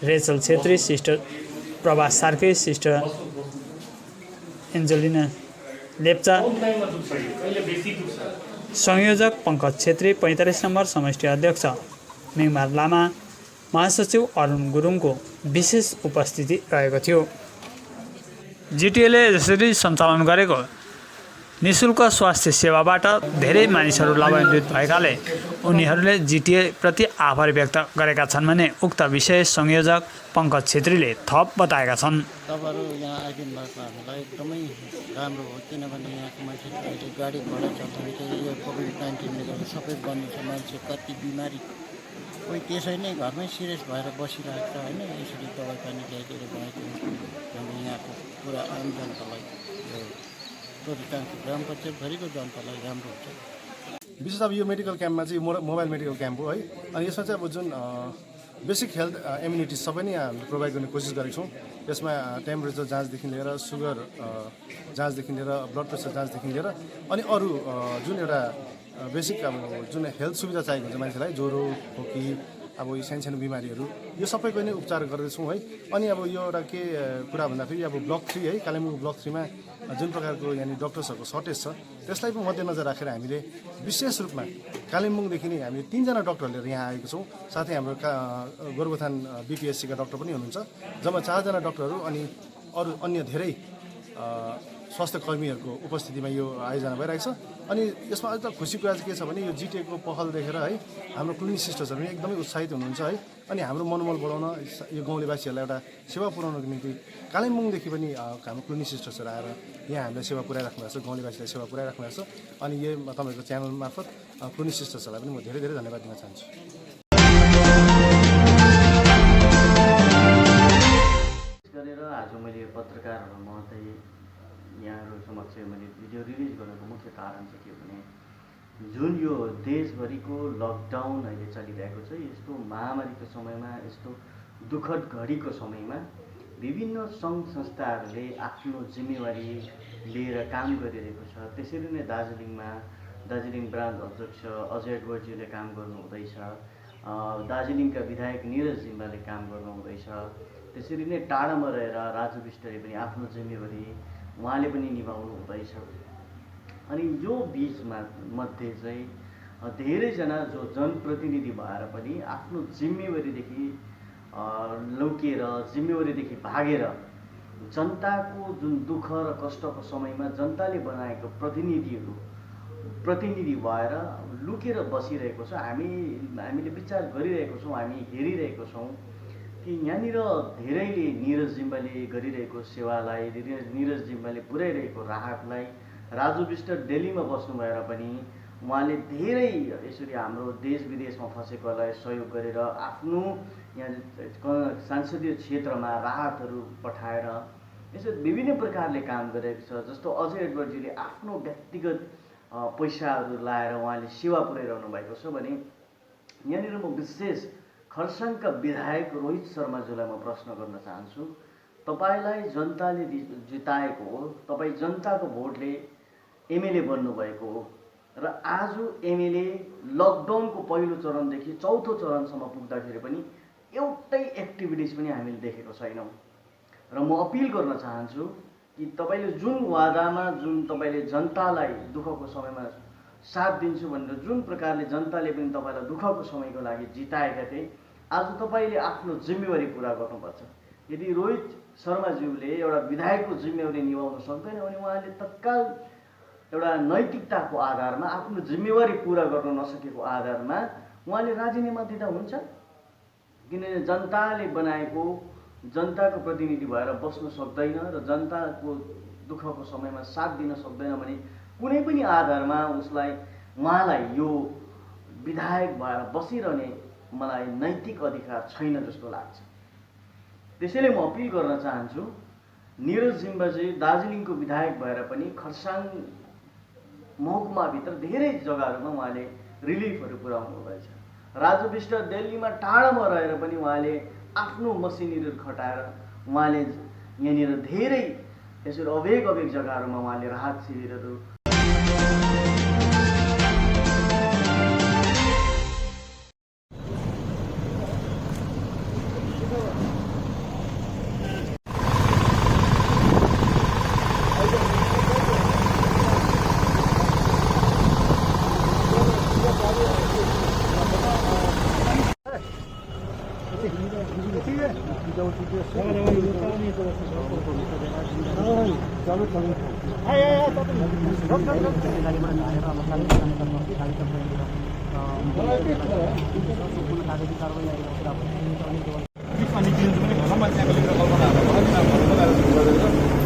Rachel Chhetri, sister Prabha Sarki, sister Angelina Lepcha, संयोजक पङ्कज छेत्री, 45 नम्बर समष्टि अध्यक्ष मेघमार लामा, महासचिव अरुण गुरुङको विशेष उपस्थिति रहेको थियो। जिटिएले यसरी सञ्चालन गरेको निःशुल्क स्वास्थ्य सेवाबाट धेरै मानिसहरू लाभान्वित भएकाले उनीहरूले जिटिए प्रति आभार व्यक्त गरेका छन् भने उक्त विषय संयोजक पङ्कज छेत्रीले थप बताएका छन्। तपाईँहरू यहाँ आइदिनु भएको हामीलाई एकदमै राम्रो हो, किनभने यहाँको मान्छेले अहिले गाडी घोडा चल्दाखेरि यो कोभिड-19ले गर्दा सबै बन्द छ। मान्छे कति बिमारी कोही त्यसै नै घरमै सिरियस भएर बसिरहेको छ होइन। यसरी दबाई पानी ल्याइदिएर भएको हामी यहाँको पुरा आम जनतालाई यो टोटल ग्राम पञ्चायतभरिको जनतालाई राम्रो हुन्छ। विशेष अब यो मेडिकल क्याम्पमा चाहिँ मोबाइल मेडिकल क्याम्प हो है। अनि यसमा चाहिँ अब जुन बेसिक हेल्थ इम्युनिटी सबै नै हामीले प्रोभाइड गर्ने कोसिस गरेको छौँ। यसमा टेम्परेचर जाँचदेखि लिएर सुगर जाँचदेखि लिएर ब्लड प्रेसर जाँचदेखि लिएर अनि अरू जुन एउटा बेसिक अब जुन हेल्थ सुविधा चाहिएको हुन्छ मान्छेलाई, ज्वरो खोकी अब यो सानो बिमारीहरू यो सबैको नै उपचार गर्दैछौँ है। अनि अब यो एउटा के कुरा भन्दाखेरि अब ब्लक 3 है, कालिम्पोङ ब्लक 3 मा जुन प्रकारको यहाँनिर डक्टर्सहरूको सर्टेज छ त्यसलाई पनि मध्यनजर राखेर हामीले विशेष रूपमा कालिम्पोङदेखि नै हामीले 3 जना डक्टर लिएर यहाँ आएको छौँ। साथै हाम्रो गोरुबथान बिपिएससीका डक्टर पनि हुनुहुन्छ। जम्मा 4 जना डक्टरहरू अनि अरू अन्य धेरै स्वास्थ्य कर्मीहरूको उपस्थितिमा यो आयोजना भइरहेको छ। अनि यसमा अझ खुसी कुरा चाहिँ के छ भने यो जिटिएको पहल देखेर है हाम्रो क्लिनिसिस्टर्सहरू पनि एकदमै उत्साहित हुनुहुन्छ है। अनि हाम्रो मनोबल बढाउन यो गाउँलेवासीहरूलाई एउटा सेवा पुर्याउनको निम्ति कालिम्पोङदेखि पनि हाम्रो क्लिनिसिस्टर्सहरू आएर यहाँ हामीलाई सेवा पुऱ्याइराख्नु भएको छ, गाउँलेवासीलाई सेवा पुऱ्याइराख्नु भएको छ। अनि यो तपाईँहरूको च्यानल मार्फत क्लिनिसिस्टर्सहरूलाई पनि म धेरै धेरै धन्यवाद दिन चाहन्छु। गरेर आज मैले पत्रकारहरूमा चाहिँ यहाँहरू समक्ष मैले भिडियो रिलिज गर्नुको मुख्य कारण चाहिँ के भने जुन यो देशभरिको लकडाउन अहिले चलिरहेको छ, यस्तो महामारीको समयमा, यस्तो दुःखद घडीको समयमा विभिन्न सङ्घ संस्थाहरूले आफ्नो जिम्मेवारी लिएर काम गरिरहेको छ। त्यसरी नै दार्जिलिङ ब्रान्च अध्यक्ष अजय एडवर्डजीले काम गर्नुहुँदैछ, दार्जिलिङका विधायक निरज जिम्बाले काम गर्नुहुँदैछ। त्यसरी नै टाढामा रहेर राजु विष्टले पनि आफ्नो जिम्मेवारी उहाँले पनि निभाउनु हुँदैछ। अनि यो बिचमा मध्ये चाहिँ धेरैजना जो जनप्रतिनिधि भएर पनि आफ्नो जिम्मेवारीदेखि लौकिएर, जिम्मेवारीदेखि भागेर जनताको जुन दुःख र कष्टको समयमा जनताले बनाएको प्रतिनिधि भएर लुकेर बसिरहेको छ। हामीले विचार गरिरहेको छौँ, हामी हेरिरहेको छौँ कि यहाँनिर धेरैले निरज जिम्बाले गरिरहेको सेवालाई, निरज जिम्बाले पुर्याइरहेको राहतलाई, राजु विष्ट दिल्लीमा बस्नु भएर पनि उहाँले धेरै यसरी हाम्रो देश विदेशमा फँसेकोलाई सहयोग गरेर आफ्नो यहाँ संसदीय क्षेत्रमा राहतहरू पठाएर यसरी विभिन्न प्रकारले काम गरेको छ। जस्तो अजय एडवर्डजीले आफ्नो व्यक्तिगत पैसाहरू लाएर उहाँले सेवा पुर्याइरहनु भएको छ भने यहाँनिर म विशेष खरसाङका विधायक रोहित शर्माज्यूलाई म प्रश्न गर्न चाहन्छु। तपाईँलाई जनताले जिताएको हो, तपाईँ जनताको भोटले एमएलए बन्नुभएको हो र आज एमएलए लकडाउनको पहिलो चरणदेखि चौथो चरणसम्म पुग्दाखेरि पनि एउटै एक्टिभिटिज पनि हामीले देखेको छैनौँ। र म अपिल गर्न चाहन्छु कि तपाईँले जुन वादामा, जुन तपाईँले जनतालाई दुःखको समयमा साथ दिन्छु भनेर जुन प्रकारले जनताले पनि तपाईँलाई दुःखको समयको लागि जिताएका थिए, आज तपाईँले आफ्नो जिम्मेवारी पुरा गर्नुपर्छ। यदि रोहित शर्माज्यूले एउटा विधायकको जिम्मेवारी निभाउन सक्दैन भने उहाँले तत्काल एउटा नैतिकताको आधारमा, आफ्नो जिम्मेवारी पुरा गर्न नसकेको आधारमा उहाँले राजीनामा दिँदा हुन्छ। किनभने जनताले बनाएको, जनताको प्रतिनिधि भएर बस्न सक्दैन र जनताको दुःखको समयमा साथ दिन सक्दैन भने कुनै पनि आधारमा उहाँलाई यो विधायक भएर बसिरहने मलाई नैतिक अधिकार छैन जस्तो लाग्छ। त्यसैले म अपिल गर्न चाहन्छु, निरज जिम्बाजी दार्जिलिङको विधायक भएर पनि खरसाङ महकुमाभित्र धेरै जग्गाहरूमा उहाँले रिलिफहरू पुर्याउनु हुँदैछ। राजु विष्ट दिल्लीमा टाढामा रहेर पनि उहाँले आफ्नो मसिनरीहरू खटाएर उहाँले यहाँनिर धेरै यसरी अभेग जग्गाहरूमा उहाँले राहत शिविरहरू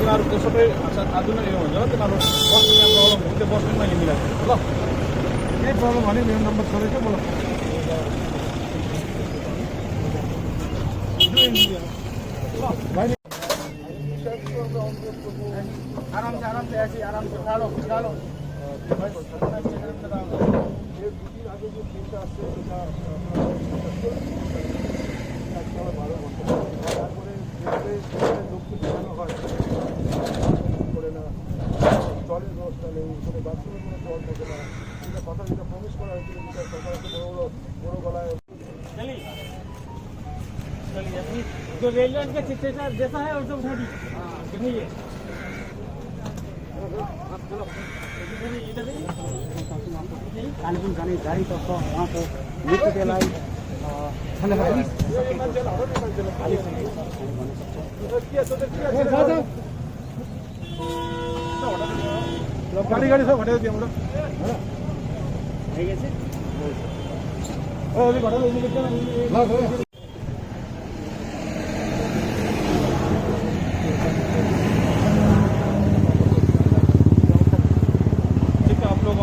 तिनीहरू सबै आधुनिक यो हुन्छ तिनीहरू बस्ने प्रब्लम हुन्छ त्यो बस्ने मैले मिलाएको ल केही प्रब्लम भने मेरो नम्बर छोडेछ मलाई आराम से ऐसे आराम से उठा लो জলের ব্যবস্থা নেই কোনো বাথরুমে কোনো জল থাকে না এটা কথা যেটা প্রমিস করা হয়েছিল যেটা সরকার একটা বড় গলায় चलिए अपनी जो रेल लाइन का चिट्ठा जैसा है उसको उठा दीजिए दिखाइए कालेबुङ जाने गाडी त छ उहाँको मृतदेहलाई गाडी सब हटायो त्यहाँबाट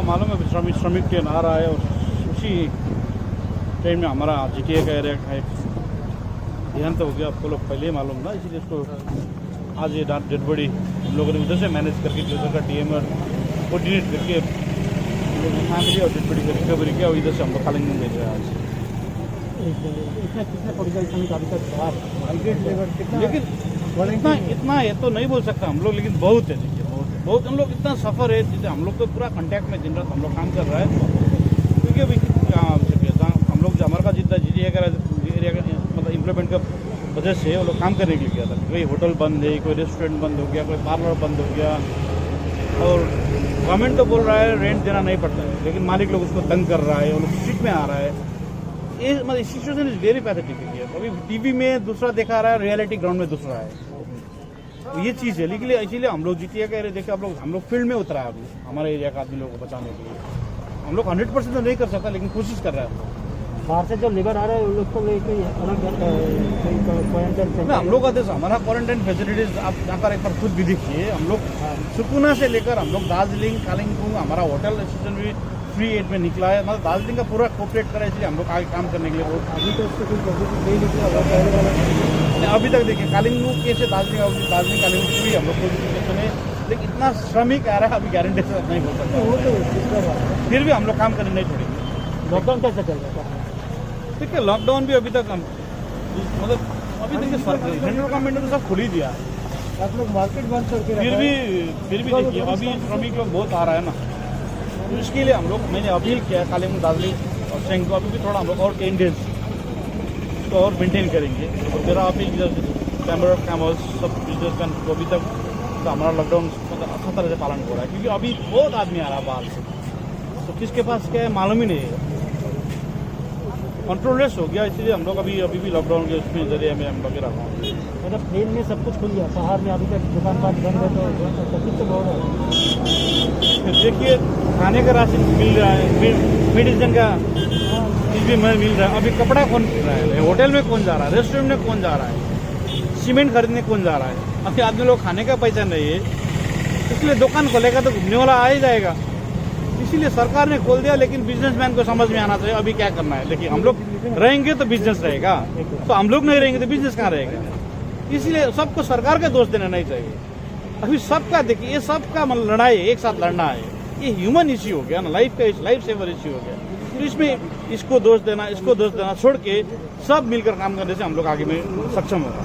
मालूम है श्रमिक ट्रेन आ रहा है और उसी ट्रेन में हमारा GTA का एरिया का एक देहांत हो गया आपको लोग पहले ही मालूम था इसीलिए इसको आज ये डेड बॉडी हम लोगों ने उधर से मैनेज करके जो का DM और कोऑर्डिनेट करके फैमिली और डेड बॉडी का रिकवरी किया और इधर से हम लोग कालिंगपुंग भेज रहे हैं आज लेकिन इतना ये तो नहीं बोल सकता हम लोग लेकिन बहुत है बहुत हम लोग इतना सफ़र है जैसे हम लोग तो पूरा कांटेक्ट में दिन रात हम लोग काम कर रहा है क्योंकि अभी हम लोग जो हमारे पास जितना एरिया का मतलब इम्प्लीमेंट का वजह से वो लोग काम करने के लिए गया था कोई होटल बंद है कोई रेस्टोरेंट बंद हो गया कोई पार्लर बंद हो गया और गवर्नमेंट तो बोल रहा है रेंट देना नहीं पड़ता है लेकिन मालिक लोग उसको तंग कर रहा है वो लोग स्ट्रीट में आ रहा है ये मतलब सिचुएशन इज वेरी पैथेटिक है अभी TV में दूसरा दिखा रहा है रियलिटी ग्राउंड में दूसरा है ये चीज़ है लेकिन इसीलिए हम लोग GTA का एरिया देखे हम लोग फील्ड में उतरा है अभी हमारे एरिया का आदमी लोगों को बचाने के लिए हम लोग 100% तो नहीं कर सकता लेकिन कोशिश कर रहा है बाहर से जो लेबर आ रहा है उन लोग को लेकर हम लोग का देश हमारा क्वारंटाइन फैसिलिटीज आप जाकर एक बार खुद भी देखिए हम लोग सुकुना से लेकर हम लोग दार्जिलिंग कालिम्पोंग हमारा होटल स्टेशन भी फ्री एड में निकला है मतलब दार्जिलिंग का पूरा कोऑपरेट करा इसलिए हम लोग आगे काम करने के लिए अभी तो उसको कोई नहीं निकला अभी तक देखिए कालिम्पोंग कैसे दार्जिलिंग कालिम्पोंग फ्री हम लोग कोशिश है लेकिन इतना श्रमिक आ रहा है अभी गारंटी से नहीं बोल सकते फिर भी हम लोग काम करने नहीं छोड़ेंगे लॉकडाउन कैसे चल रहा है ठीक है लॉकडाउन भी अभी तक हम मतलब अभी देखिए सेंट्रल गवर्नमेंट ने तो सब खुल ही दिया आप लोग मार्केट बंद करके फिर भी देखिए अभी श्रमिक लोग बहुत आ रहा है ना तो इसके लिए हम लोग मैंने अपील किया है कालिम्पोंग दार्जिलिंग और सेंग को अभी भी थोड़ा हम लोग और 10 डेज तो और मेंटेन करेंगे और मेरा appeal chamber of commerce sub businessman को अभी तक तो हमारा लॉकडाउन मतलब अच्छा तरह से पालन हो रहा है क्योंकि अभी बहुत आदमी आ रहा है बाहर से तो किसके पास क्या है मालूम ही नहीं है कंट्रोललेस हो गया इसलिए हम लोग अभी भी लॉकडाउन के उसमें जरिए में हम लगे रखा हूँ मतलब ट्रेन में सब कुछ खुल गया शहर में अभी तक दुकान पाट बंद है तो तकलीफ तो बहुत है देखिए खाने का राशन मिल रहा है मेडिसिन का चीज़ भी मिल रहा है अभी कपड़ा कौन खरीद रहा है होटल में कौन जा रहा है रेस्टोरेंट में कौन जा रहा है सीमेंट खरीदने कौन जा रहा है अभी आदमी लोग खाने का पैसा नहीं है इसलिए दुकान खोलेगा तो घूमने वाला आ ही जाएगा इसीलिए सरकार ने खोल दिया लेकिन बिजनेसमैन को समझ में आना चाहिए अभी क्या करना है देखिए हम लोग रहेंगे तो बिजनेस रहेगा तो हम लोग नहीं रहेंगे तो बिजनेस कहाँ रहेगा इसलिए सबको सरकार का दोष देना नहीं चाहिए अभी सबका देखिए ये सबका लड़ाई एक साथ लड़ना है ये ह्यूमन इश्यू हो गया ना लाइफ सेवर इश्यू हो गया तो इसमें इसको दोष देना छोड़ के सब मिलकर काम करने से हम लोग आगे में सक्षम होगा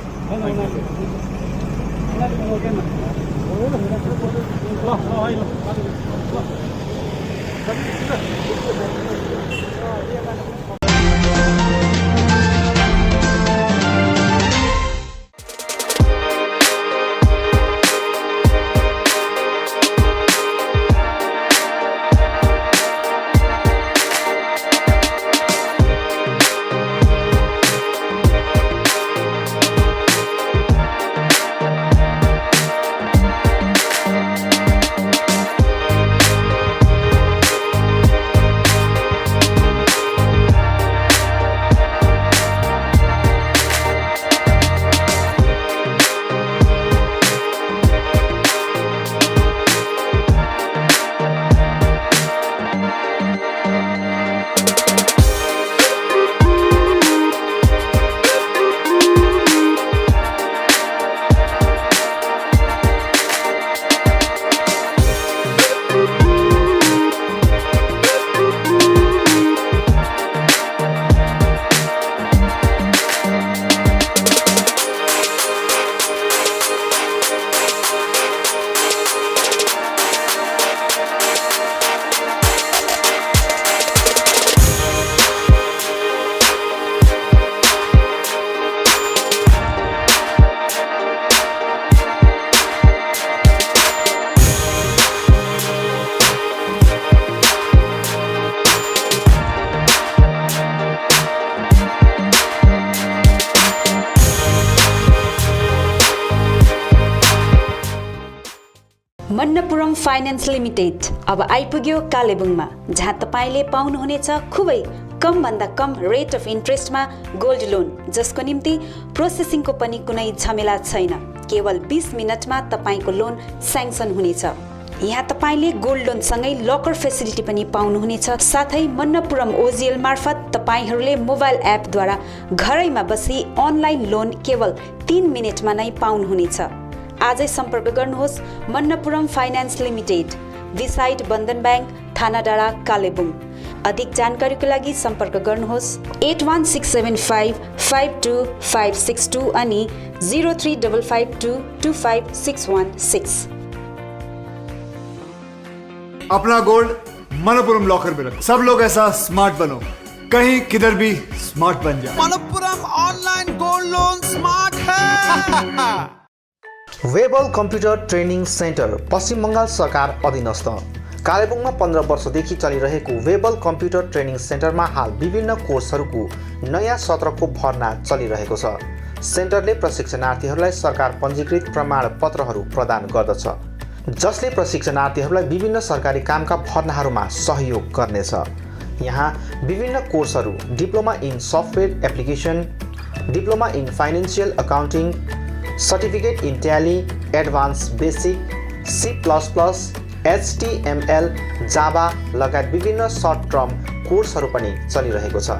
मन्नपुरम फाइनान्स लिमिटेड अब आइपुग्यो कालेबुङमा, जहाँ तपाईले पाउनुहुनेछ खुबै कम भन्दा कम रेट अफ इन्ट्रेस्टमा गोल्ड लोन, जसको निम्ति प्रोसेसिङको पनि कुनै झमेला छैन। केवल 20 मिनटमा तपाईको लोन स्याङ्सन हुनेछ। यहाँ तपाईले गोल्ड लोन सँगै लकर फेसिलिटी पनि पाउनुहुनेछ। साथै मन्नपुरम ओजिएल मार्फत तपाईहरूले मोबाइल एपद्वारा घरैमा बसी अनलाइन लोन केवल 3 मिनेटमा नै पाउनुहुनेछ। आजै सम्पर्क गर्नुहोस् मन्नपुरम फाइनान्स लिमिटेड, बिसाइड बन्धन ब्याङ्क, थाना डाँडा, कालेबुङ। अधिक जानकारीको लागि सम्पर्क गर्नुहोस् 81675 52562 अनि 03552 25616। अपना गोल्ड मनपुरम लॉकर में रख। सब लोग ऐसा स्मार्ट बनो, कहीं किधर भी स्मार्ट बन जाए। Manappuram online gold loan smart है। वेबल कम्प्युटर ट्रेनिङ सेन्टर पश्चिम बङ्गाल सरकार अधीनस्थ कालेबुङमा 15 वर्षदेखि चलिरहेको वेबल कम्प्युटर ट्रेनिङ सेन्टरमा हाल विभिन्न कोर्सहरूको नयाँ सत्रको भर्ना चलिरहेको छ। सेन्टरले प्रशिक्षणार्थीहरूलाई सरकार पञ्जीकृत प्रमाणपत्रहरू प्रदान गर्दछ, जसले प्रशिक्षणार्थीहरूलाई विभिन्न सरकारी कामका भर्नाहरूमा सहयोग गर्नेछ। यहाँ विभिन्न कोर्सहरू diploma in software application, diploma in financial accounting, certificate in tally, advance basic, C++, HTML, Java लगायत विभिन्न सर्ट टर्म कोर्सहरू पनि चलिरहेको छ।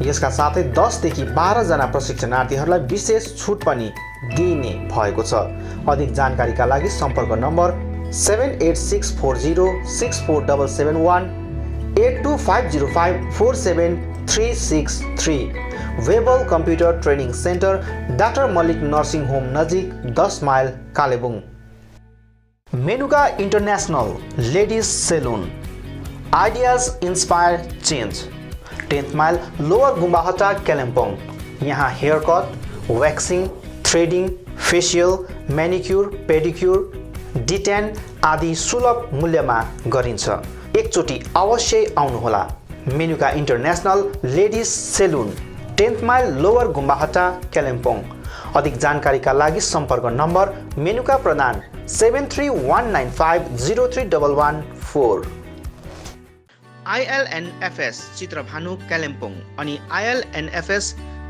यसका साथै 10 देखि 12 जना प्रशिक्षणार्थीहरूलाई विशेष छुट पनि दिइने भएको छ। अधिक जानकारीका लागि सम्पर्क number 7864064771 8250547363। Webel computer training centre, doctor Mallick nursing home नजिक, 10 mile, Kalebung. Menuka international ladies salon, ideas inspire change, 10th mile, lower Gumbahatta, Kalimpong. यहाँ hair cut, waxing, threading, facial, manicure, pedicure, detan आदि सुलभ मूल्यमा गरिन्छ। एकचोटि अवश्य आउनुहोला। Menuka international ladies salon, 10th mile, lower Gumbahatta, Kalimpong. अधिक जानकारीका लागि सम्पर्क नम्बर मेनुका प्रधान 7319503114। ILNFS चित्रभानु, कालिम्पोङ अनि ILNFS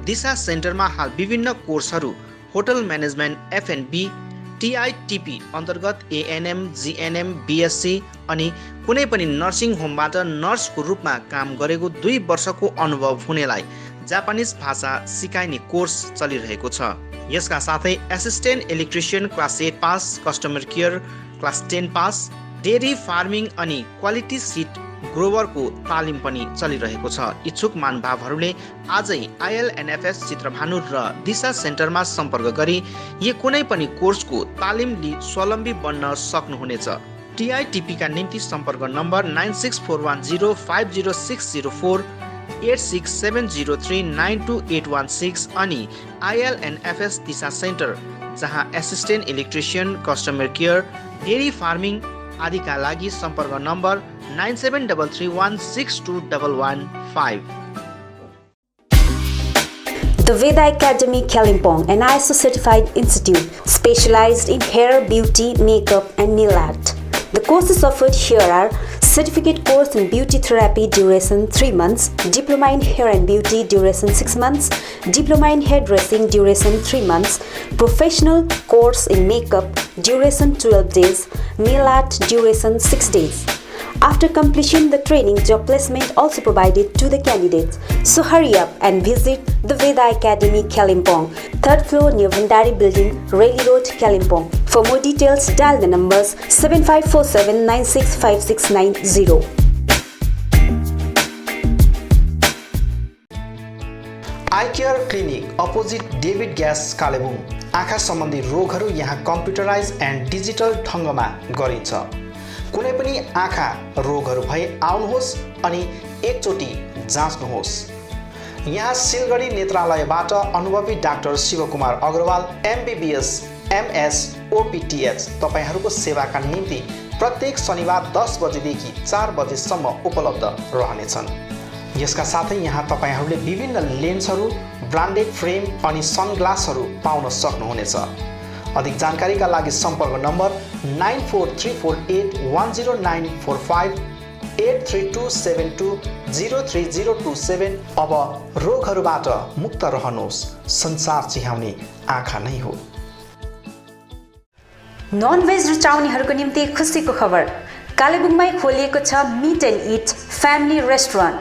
दिशा सेन्टरमा हाल विभिन्न कोर्सहरू होटल म्यानेजमेन्ट, F&B, TITP अन्तर्गत ANM, GNM, BSc अनि कुनै पनि नर्सिङ होमबाट नर्सको रूपमा काम गरेको 2 वर्षको अनुभव हुनेलाई जापानिज भाषा सिकाइने कोर्स चलिरहेको छ। यसका साथै assistant electrician class 8 pass, customer care class 10 pass, dairy farming अनि क्वालिटी सिट ग्रोवरको तालिम पनि चलिरहेको छ। इच्छुक महानुभावहरूले आजै ILNFS चित्रभानु र दिशा सेन्टरमा सम्पर्क गरी यो कुनै पनि कोर्सको तालिम लिई स्वावलम्बी बन्न सक्नुहुनेछ। TITP का निम्ति सम्पर्क नम्बर 9641050604, 8670392816 अनि ILNFS दिशा सेन्टर, जहाँ assistant electrician, customer care, dairy farming आदिका लागि सम्पर्क number 9733162115। The Veda Academy Kalimpong, an ISO certified institute specialized in hair, beauty, makeup and nail art. The courses offered here are certificate course in beauty therapy duration 3 months, diploma in hair and beauty duration 6 months, diploma in hairdressing duration 3 months, professional course in makeup duration 12 days, nail art duration 6 days. After completion the training, job placement also provided to the candidates. So hurry up and visit the Veda Academy Kalimpong, 3rd floor near Vandari Building, Railway Road, Kalimpong. For more details, dial the numbers 7547965690. I care clinic opposite David gas, Kalimpong. आँखा सम्बन्धी रोगहरू यहाँ computerise and digital ढङ्गमा गरिन्छ। कुनै पनि आँखा रोगहरू भए आउनुहोस् अनि एकचोटि जाँच्नुहोस्। यहाँ सिलगढी नेत्रालयबाट अनुभवी doctor Shivkumar Agarwal, MBBS, MS, OPTH तपाईहरूको सेवाका निम्ति प्रत्येक शनिबार 10 बजेदेखि 4 बजेसम्म उपलब्ध रहनेछन्। यसका साथै यहाँ तपाईहरूले विभिन्न लेन्सहरू, ब्रान्डेड फ्रेम अनि सनग्लासहरू पाउन सक्नुहुनेछ। अधिक जानकारीका लागि सम्पर्क नम्बर 9434810945 83272030027। अब रोगहरूबाट मुक्त रहनुहोस्, संसार चिहाउने आँखा नै हो। ननभेज रुचाउनेहरूको निम्ति खुसीको खबर, कालेबुङमै खोलिएको छ meet and eat family restaurant.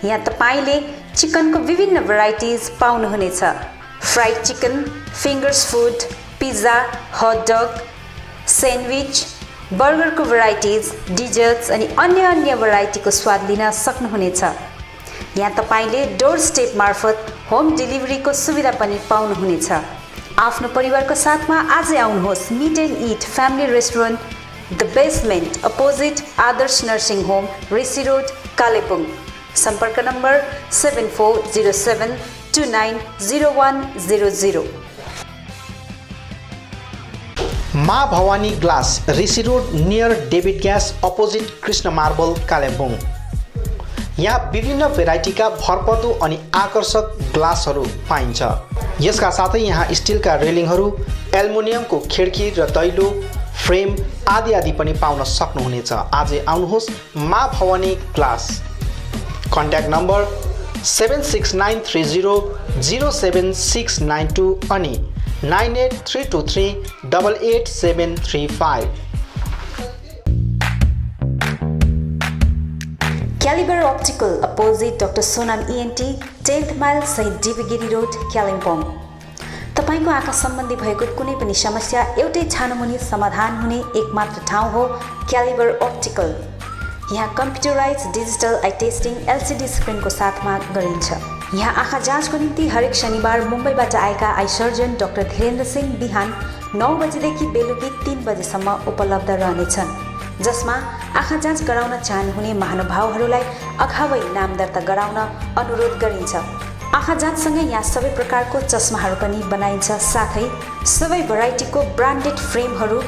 यहाँ तपाईँले चिकनको विभिन्न भेराइटिज पाउनुहुनेछ। Fried chicken, fingers food, pizza, hot dog, sandwich, बर्गरको भेराइटिज, डिजर्ट्स अनि अन्य भेराइटीको स्वाद लिन सक्नुहुनेछ। यहाँ तपाईँले डोर स्टेप मार्फत होम डेलिभरीको सुविधा पनि पाउनुहुनेछ। आफ्नो परिवारको साथमा आजै आउनुहोस् meet and eat family restaurant, the basement opposite Adarsh nursing home, Rishi road, Kalebung. सम्पर्क number 7407290100। Maa Bhavani glass, Rishi road near David gas opposite Krishna marble, Kalebung. यहाँ विभिन्न भेराइटीका भरपर्दो अनि आकर्षक ग्लासहरू पाइन्छ। यसका साथै यहाँ स्टिलका रेलिङहरू, एल्युमिनियमको खिड्की र दैलो फ्रेम आदि पनि पाउन सक्नुहुनेछ। आजै आउनुहोस् माँ भवानी ग्लास। कन्ट्याक्ट नम्बर 769300769 अनि 9832388735। Calibre optical opposite doctor Sonam ENT, 10th mile सहित डिबीगिरी रोड, कालिम्पोङ। तपाईँको आँखा सम्बन्धी भएको कुनै पनि समस्या एउटै छानोमुनि समाधान हुने एकमात्र ठाउँ हो क्यालिबर अप्टिकल। यहाँ computerise digital eye testing LCD स्क्रिनको साथमा गरिन्छ। यहाँ आँखा जाँचको निम्ति हरेक शनिबार मुम्बईबाट आएका eye surgeon doctor Dhirendra Singh बिहान 9 बजेदेखि बेलुकी 3 बजेसम्म उपलब्ध रहनेछन्, जसमा आँखा जाँच गराउन चाहनुहुने महानुभावहरूलाई अगावै नाम दर्ता गराउन अनुरोध गरिन्छ। आँखा जाँचसँगै यहाँ सबै प्रकारको चस्माहरू पनि बनाइन्छ, साथै सबै भेराइटीको ब्रान्डेड फ्रेमहरू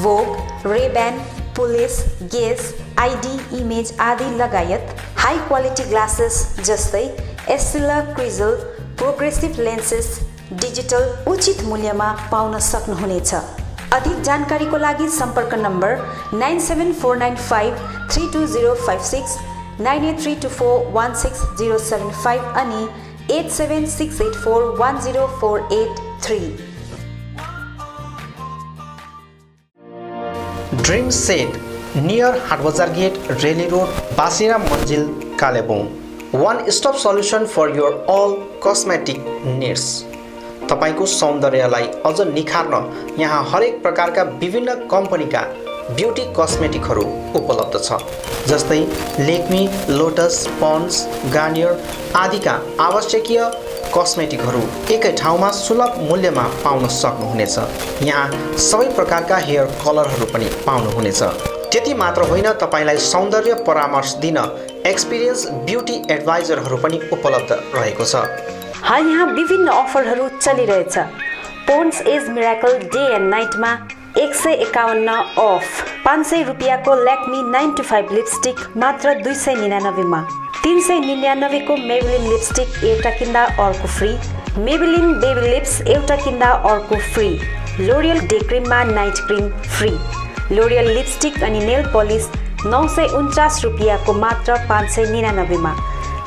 भोग, रेब्यान, पुलिस, गेज, आइडी, इमेज आदि लगायत हाई क्वालिटी ग्लासेस जस्तै एस्टिला, क्रिजल, प्रोग्रेसिभ लेन्सेस डिजिटल उचित मूल्यमा पाउन सक्नुहुनेछ। अधिक जानकारीको लागि सम्पर्क नम्बर 9749532056, 9832416075 अनि 8768410483। Dream set near Haat Bazaar gate, Relli road, Basira Manzil, Kalebung. One stop solution for your all cosmetic needs. तपाईको सौन्दर्यलाई अझ निखार्न यहाँ हरेक प्रकारका विभिन्न कम्पनीका ब्युटी कस्मेटिकहरू उपलब्ध छ, जस्तै लेक्मी, लोटस, पन्ड्स, गार्नियर आदिका आवश्यकीय कस्मेटिकहरू एकै ठाउँमा सुलभ मूल्यमा पाउन सक्नुहुनेछ। यहाँ सबै प्रकारका हेयर कलरहरू पनि पाउनुहुनेछ। त्यति मात्र होइन, तपाईलाई सौन्दर्य परामर्श दिन एक्सपिरियन्स ब्युटी एडभाइजरहरू पनि उपलब्ध रहेको छ। हाल यहाँ विभिन्न अफरहरू चलिरहेछ। Pond's age miracle day and नाइटमा 151 अफ, 500 रुपियाँको ल्याक्मी 9 to 5 लिपस्टिक मात्र 299 मा, 399 को मेबेलिन लिपस्टिक एउटा किन्दा अर्को फ्री, मेबेलिन बेबी लिप्स एउटा किन्दा अर्को फ्री, लोरियल डे क्रिममा night cream free, L'Oreal lipstick अनि नेल पलिस 949 रुपियाँको मात्र 599 मा।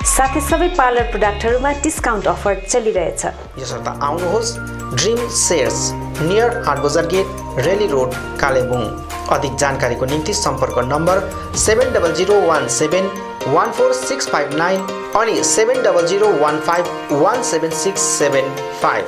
साथै सबै पार्लर प्रोडक्टहरूमा डिस्काउन्ट अफर चलिरहेछ। यसर्थ आउनुहोस् dream sets near Haat Bazaar gate, Relli road, Kalimpong. अधिक जानकारीको निम्ति सम्पर्क नम्बर 7017146659 अनि 7015176675।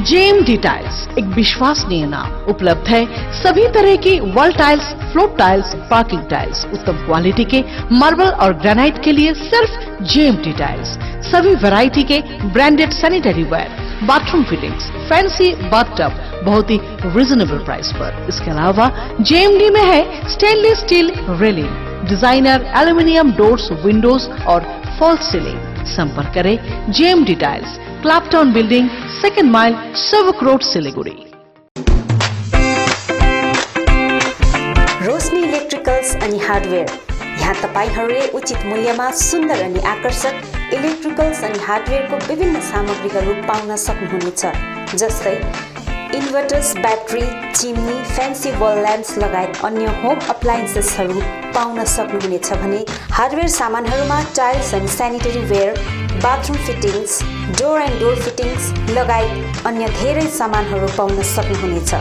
JMD टाइल्स एक विश्वसनीय नाम, उपलब्ध है सभी तरह की wall tiles, floor tiles, parking tiles, उत्तम क्वालिटी के मार्बल और ग्रेनाइट के लिए सिर्फ JMD टाइल्स। सभी वैरायटी के branded sanitary ware, bathroom fittings, fancy bathtub बहुत ही रिजनेबल प्राइस पर। इसके अलावा JMD में है stainless steel railing, designer aluminium doors, windows और फॉल्स सीलिंग। संपर्क करें JMD टाइल्स, क्लैपटाउन building, 2nd mile, Sevoke road, Siliguri. Roshni electricals अनि हार्डवेयर, यहाँ तपाईहरूले उचित मूल्यमा सुन्दर अनि आकर्षक इलेक्ट्रिकल्स अनि हार्डवेयरको विभिन्न सामग्रीहरू पाउन सक्नुहुनेछ, जस्तै inverters, battery, chimney, fancy wall lamps लगायत अन्य होम अप्लायन्सेसहरू पाउन सक्नुहुनेछ भने हार्डवेयर सामानहरूमा tiles and sanitary ware, bathroom fittings, door and door fittings लगायत अन्य धेरै सामानहरू पाउन सक्नुहुनेछ।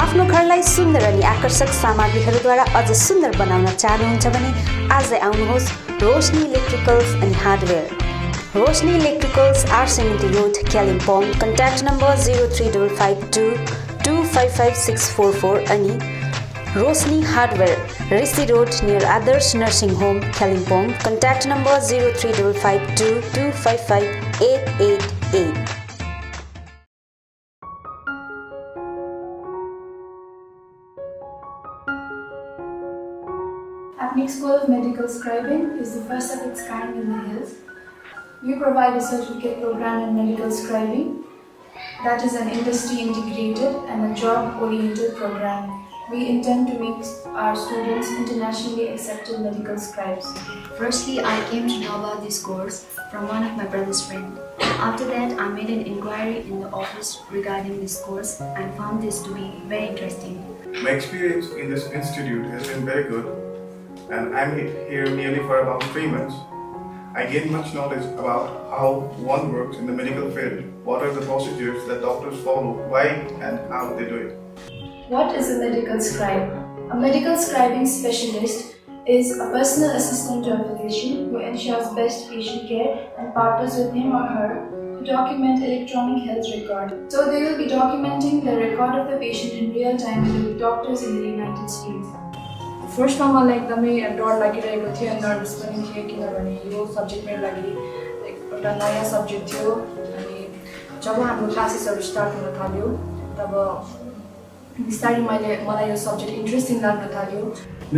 आफ्नो घरलाई सुन्दर अनि आकर्षक सामग्रीहरूद्वारा अझ सुन्दर बनाउन चाहनुहुन्छ भने आजै आउनुहोस् Roshni electricals and hardware. Roshni electricals, R सेमेन्टी रोड, कालिम्पोङ। कन्ट्याक्ट नम्बर 03552 255644 अनि Roshni hardware, Rishi road near Adarsh nursing home, Kalimpong. Contact number 03552 255888। Apnic School of Medical Scribing is the first of its kind in the hills. We provide a certificate program in medical scribing that is an industry integrated and a job oriented program. We intend to make our students internationally accepted medical scribes. Firstly, I came to know about this course from one of my brother's friends. After that, I made an inquiry in the office regarding this course and found this to be very interesting. My experience in this institute has been very good, and I'm here merely for about 3 months. I gained much knowledge about how one works in the medical field, what are the procedures that doctors follow, why and how they do it. What is a medical scribe? A medical scribing specialist is a personal assistant to a physician who ensures best patient care and partners with him or her to document electronic health record. So they will be documenting the record of the patient in real time with doctors in the United States. फर्स्टमा मलाई एकदमै डर लागिरहेको थियो, nervous पनि थियो, किनभने यो सब्जेक्ट मेरो लागि एउटा नयाँ सब्जेक्ट थियो। अनि जब हाम्रो क्लासेसहरू स्टार्ट हुन थाल्यो तब बिस्तारै मलाई यो सब्जेक्ट इन्ट्रेस्टिङ लाग्न थाल्यो।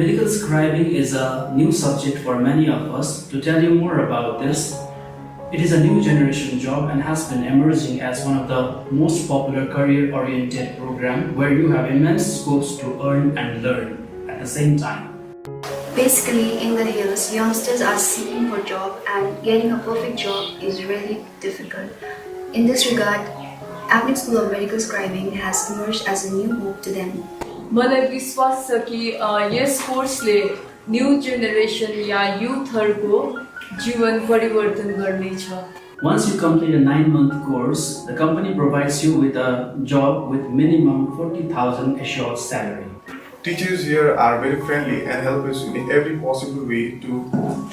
Medical scribing is a new subject for many of us. To tell you more about this, it is a new generation job and has been emerging as one of the most popular career-oriented programs where you have immense scopes to earn and learn at the same time. Basically, in the hills, youngsters are seeking for job and getting a perfect job is really difficult. In this regard, Apnic School of Medical Scribing has emerged as a new hope to them. मलाई विश्वास छ कि यस कोर्सले new generation या युथहरूको जीवन परिवर्तन गर्नेछ। Once you complete a 9-month course, the company provides you with a job with minimum 40,000 assured salary. Teachers here are very friendly and help us in every possible way to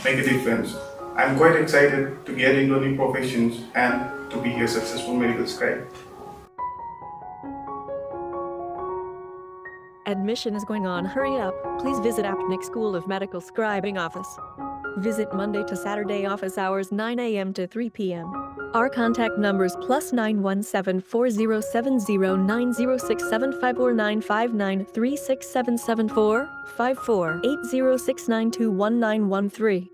make a difference. I'm quite excited to get into new professions and to be a successful medical scribe. Admission is going on. Hurry up. Please visit Apnic School of Medical Scribing office. Visit Monday to Saturday office hours 9 a.m. to 3 p.m. Our contact numbers +917 4070 9067549593 6774 54 8069219113.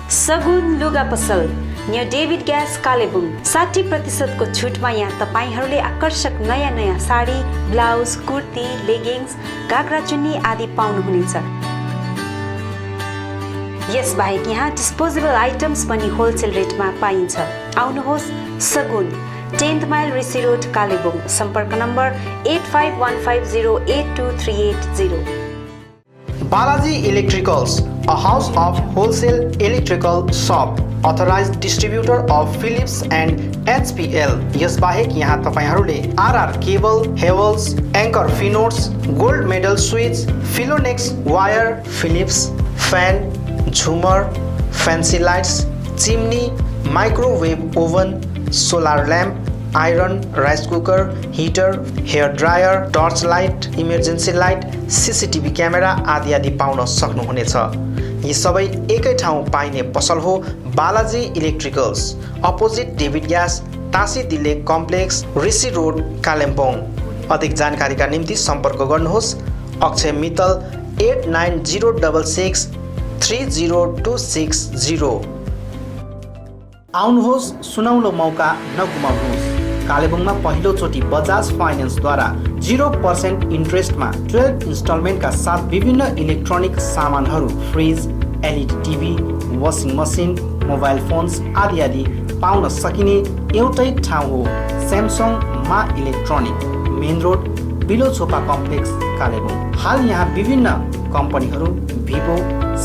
सगुन लुगा पसल near David gas Kalimpong 60% को छुटमा यहाँ तपाईहरूले आकर्षक नयाँ नयाँ साडी, ब्लाउज, कुर्ती, लेगिङ्स, घाग्रा चुन्नी आदि पाउनुहुनेछ। यसबाहेक यहाँ डिस्पोजेबल आइटम्स पनि होलसेल रेटमा पाइन्छ। आउनुहोस् सगुन 10th mile Rishi road Kalebung. सम्पर्क number 8515082380। Balaji Electricals, a house of wholesale electrical shop, authorized distributor of Philips and HPL. यसबाहेक यहाँ तपाईहरूले RR केबल, हेवल्स, एङ्कर फिनोट्स, gold medal switch, Finolex wire, Philips, fan, झुमर, fancy lights, chimney, microwave oven, solar lamp, iron, rice cooker, heater, hair dryer, torch light, emergency light, CCTV camera आदि आदि पाउन सक्नुहुनेछ। यी सबै एकै ठाउँ पाइने पसल हो Balaji electricals, opposite David gas, Tashi Delek complex, ऋषि रोड, कालिम्पोङ। अधिक जानकारीका निम्ति सम्पर्क गर्नुहोस् अक्षय मित्तल 8906 30260। आउनुहोस् सुनौलो मौका नगुमाउनुहोस्। कालेबुङमा पहिलोचोटि बजाज फाइनेन्सद्वारा 0% इन्ट्रेस्टमा 12 इन्स्टलमेन्टका साथ विभिन्न इलेक्ट्रोनिक सामानहरू, fridge, LED TV, washing machine, mobile phones आदि आदि पाउन सकिने एउटै ठाउँ हो स्यामसङ मा electronic, main road, below Chhopa complex, Kalebung. हाल यहाँ विभिन्न कम्पनीहरू भिभो,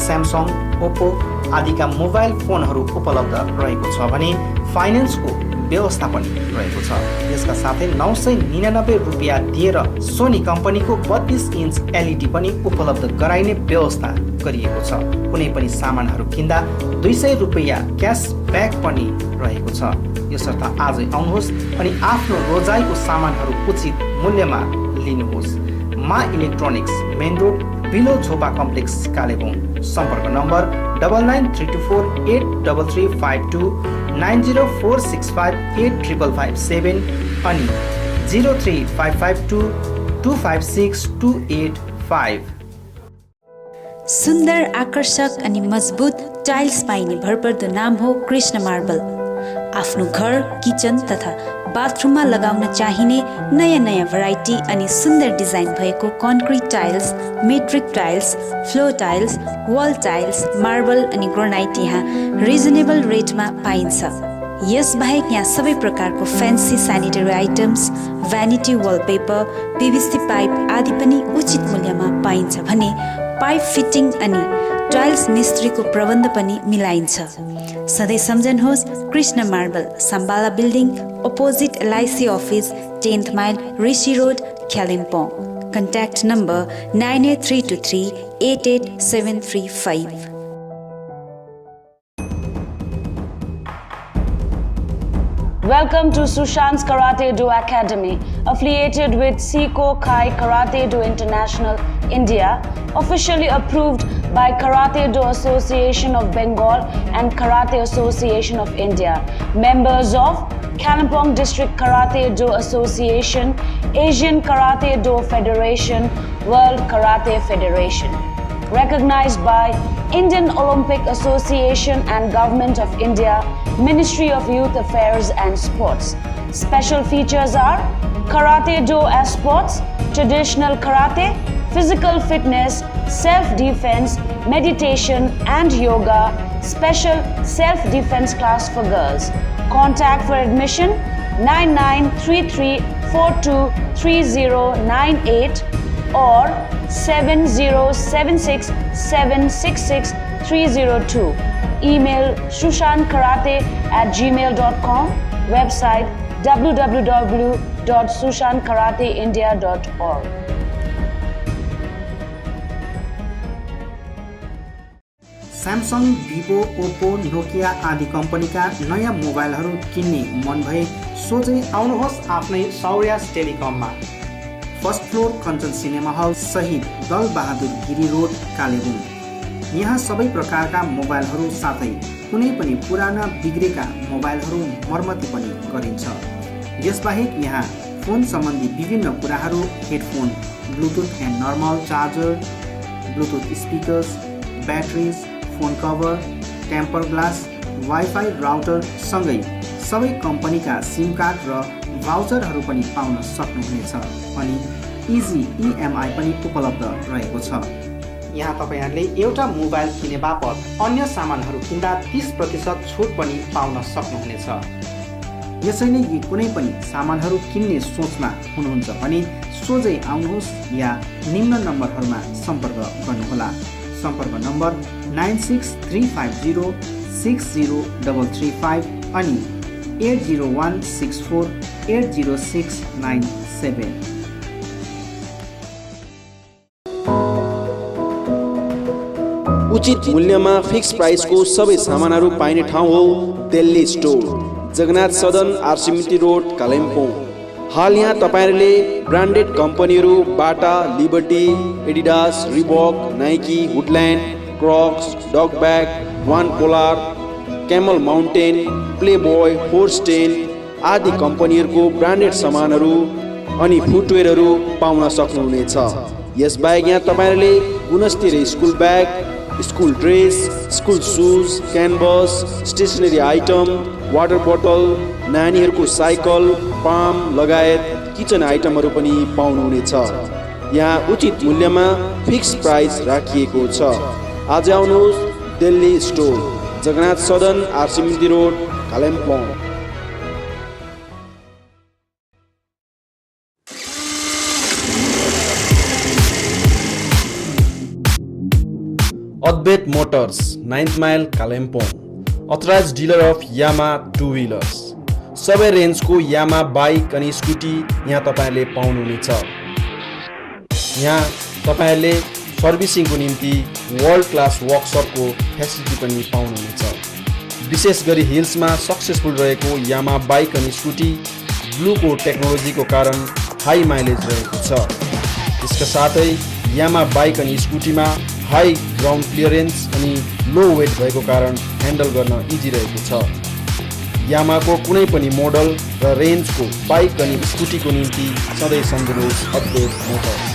स्यामसङ, ओप्पो आदिका मोबाइल फोनहरू उपलब्ध रहेको छ भने फाइनेन्सको व्यवस्था पनि रहेको छ। यसका साथै 999 रुपियाँ दिएर सोनी कम्पनीको 32 इन्च LED पनि उपलब्ध गराइने व्यवस्था गरिएको छ। कुनै पनि सामानहरू किन्दा 200 रुपियाँ क्यासब्याक पनि रहेको छ। यसर्थ आजै आउनुहोस् अनि आफ्नो रोजाइको सामानहरू उचित मूल्यमा लिनुहोस्। मा इलेक्ट्रोनिक्स, मेन रोड, बिलो झोपा कम्प्लेक्स, कालेबुङ। सम्पर्क नम्बर 99348335 9046585557 अनि 03552256285। सुन्दर, आकर्षक अनि मजबुत टाइल्स पाइने भरपर्दो नाम हो कृष्ण मार्बल। आफ्नो घर, किचन तथा बाथरुममा लगाउन चाहिने नयाँ नयाँ भेराइटी अनि सुन्दर डिजाइन भएको concrete tiles, metric tiles, floor tiles, wall tiles, marble अनि ग्रेनाइट यहाँ रिजनेबल रेटमा पाइन्छ। यसबाहेक यहाँ सबै प्रकारको fancy sanitary items, vanity wallpaper, PVC pipe आदि पनि उचित मूल्यमा पाइन्छ भने पाइप फिटिङ अनि टाइल्स मिस्त्रीको प्रबन्ध पनि मिलाइन्छ। सधैँ सम्झनुहोस् Krishna marble, Sambala building, opposite LIC office, 10th mile, Rishi road, Kalimpong. Contact number 9832388735। Welcome to Sushant's Karate Do Academy, affiliated with Seiko Kai Karate Do International, India, officially approved by Karate Do Association of Bengal and Karate Association of India, members of Kalimpong District Karate Do Association, Asian Karate Do Federation, World Karate Federation. Recognized by Indian Olympic Association and Government of India, Ministry of Youth Affairs and Sports. Special features are Karate Do as sports, traditional karate, physical fitness, self-defense, meditation and yoga, special self-defense class for girls. Contact for admission 9933423098 or 7076766 Email sushantkarate@gmail.com. Website www.sushantkarateindia.org. Samsung, Vivo, Oppo, Nokia आदि कम्पनीका नयाँ मोबाइलहरू किन्ने मन भए सोझै आउनुहोस् आफ्नै सौर्यास टेलिकममा। First floor Kanchan cinema hall, Shaheed Dal Bahadur Giri road, Kalimpong. यहाँ सबै प्रकारका मोबाइलहरू साथै कुनै पनि पुराना बिग्रेका मोबाइलहरू मर्मती पनि गरिन्छ। यसबाहेक यहाँ फोन सम्बन्धी विभिन्न कुराहरू, headphone, bluetooth and normal charger, bluetooth speakers, batteries, phone cover, temper glass, wifi router सँगै सबै कम्पनीका सिम कार्ड र भाउचरहरू पनि पाउन सक्नुहुनेछ अनि इजी EMI पनि उपलब्ध रहेको छ। यहाँ तपाईहरूले एउटा मोबाइल किने बापत अन्य सामानहरू किन्दा 30% छुट पनि पाउन सक्नुहुनेछ। यसैले यी कुनै पनि सामानहरू किन्ने सोचमा हुनुहुन्छ भने सोझै आउनुहोस् या निम्न नम्बरहरूमा सम्पर्क गर्नुहोला। सम्पर्क नम्बर 9635060335 अनि 8016480697। उचित मूल्यमा फिक्स प्राइसको सबै सामानहरू पाइने ठाउँ हो दिल्ली स्टोर, जगन्नाथ सदन, आरसीमिटी रोड, कालिम्पोङ। हाल यहाँ तपाईहरूले ब्रान्डेड कम्पनीहरू Bata, Liberty, Adidas, Reebok, Nike, Woodland, Crocs, डॉगबैग, वान पोलार, कैमल माउन्टेन, प्लेबॉय, फोर्स्टेन आदि कम्पनीहरूको ब्रान्डेड सामानहरू अनि फुटवेयरहरू पाउन सक्नुहुनेछ। यसबाहेक यहाँ तपाईहरूले गुणस्तरीय school bag, school dress, school shoes, canvas, stationery item, water बोतल, नानीहरूको साइकल, पाम लगायत किचन आइटमहरू पनि पाउनुहुनेछ। यहाँ उचित मूल्यमा फिक्स प्राइस राखिएको छ। आज आउनुहोस् Delhi store, Jagannath Sadan, R C Mintri road, Kalimpong. Advait motors 9th mile Kalimpong, authorised dealer of Yamaha two wheelers. सबै रेन्जको यामा बाइक अनि स्कुटी यहाँ तपाईँले पाउनुहुनेछ। यहाँ तपाईँले सर्भिसिङको निम्ति वर्ल्ड क्लास वर्कसपको फेसिलिटी पनि पाउनुहुनेछ। विशेष गरी हिल्समा सक्सेसफुल रहेको यामा बाइक अनि स्कुटी ब्लूको टेक्नोलोजीको कारण हाई माइलेज रहेको छ। यसका साथै यामा बाइक अनि स्कुटीमा हाई ग्राउन्ड क्लियरेन्स अनि लो वेट भएको कारण ह्यान्डल गर्न इजी रहेको छ। यामाको कुनै पनि मोडल र रेन्जको बाइक अनि स्कुटीको निम्ति सधैँ सम्झनुहोस् अद्वैत मोटर्स।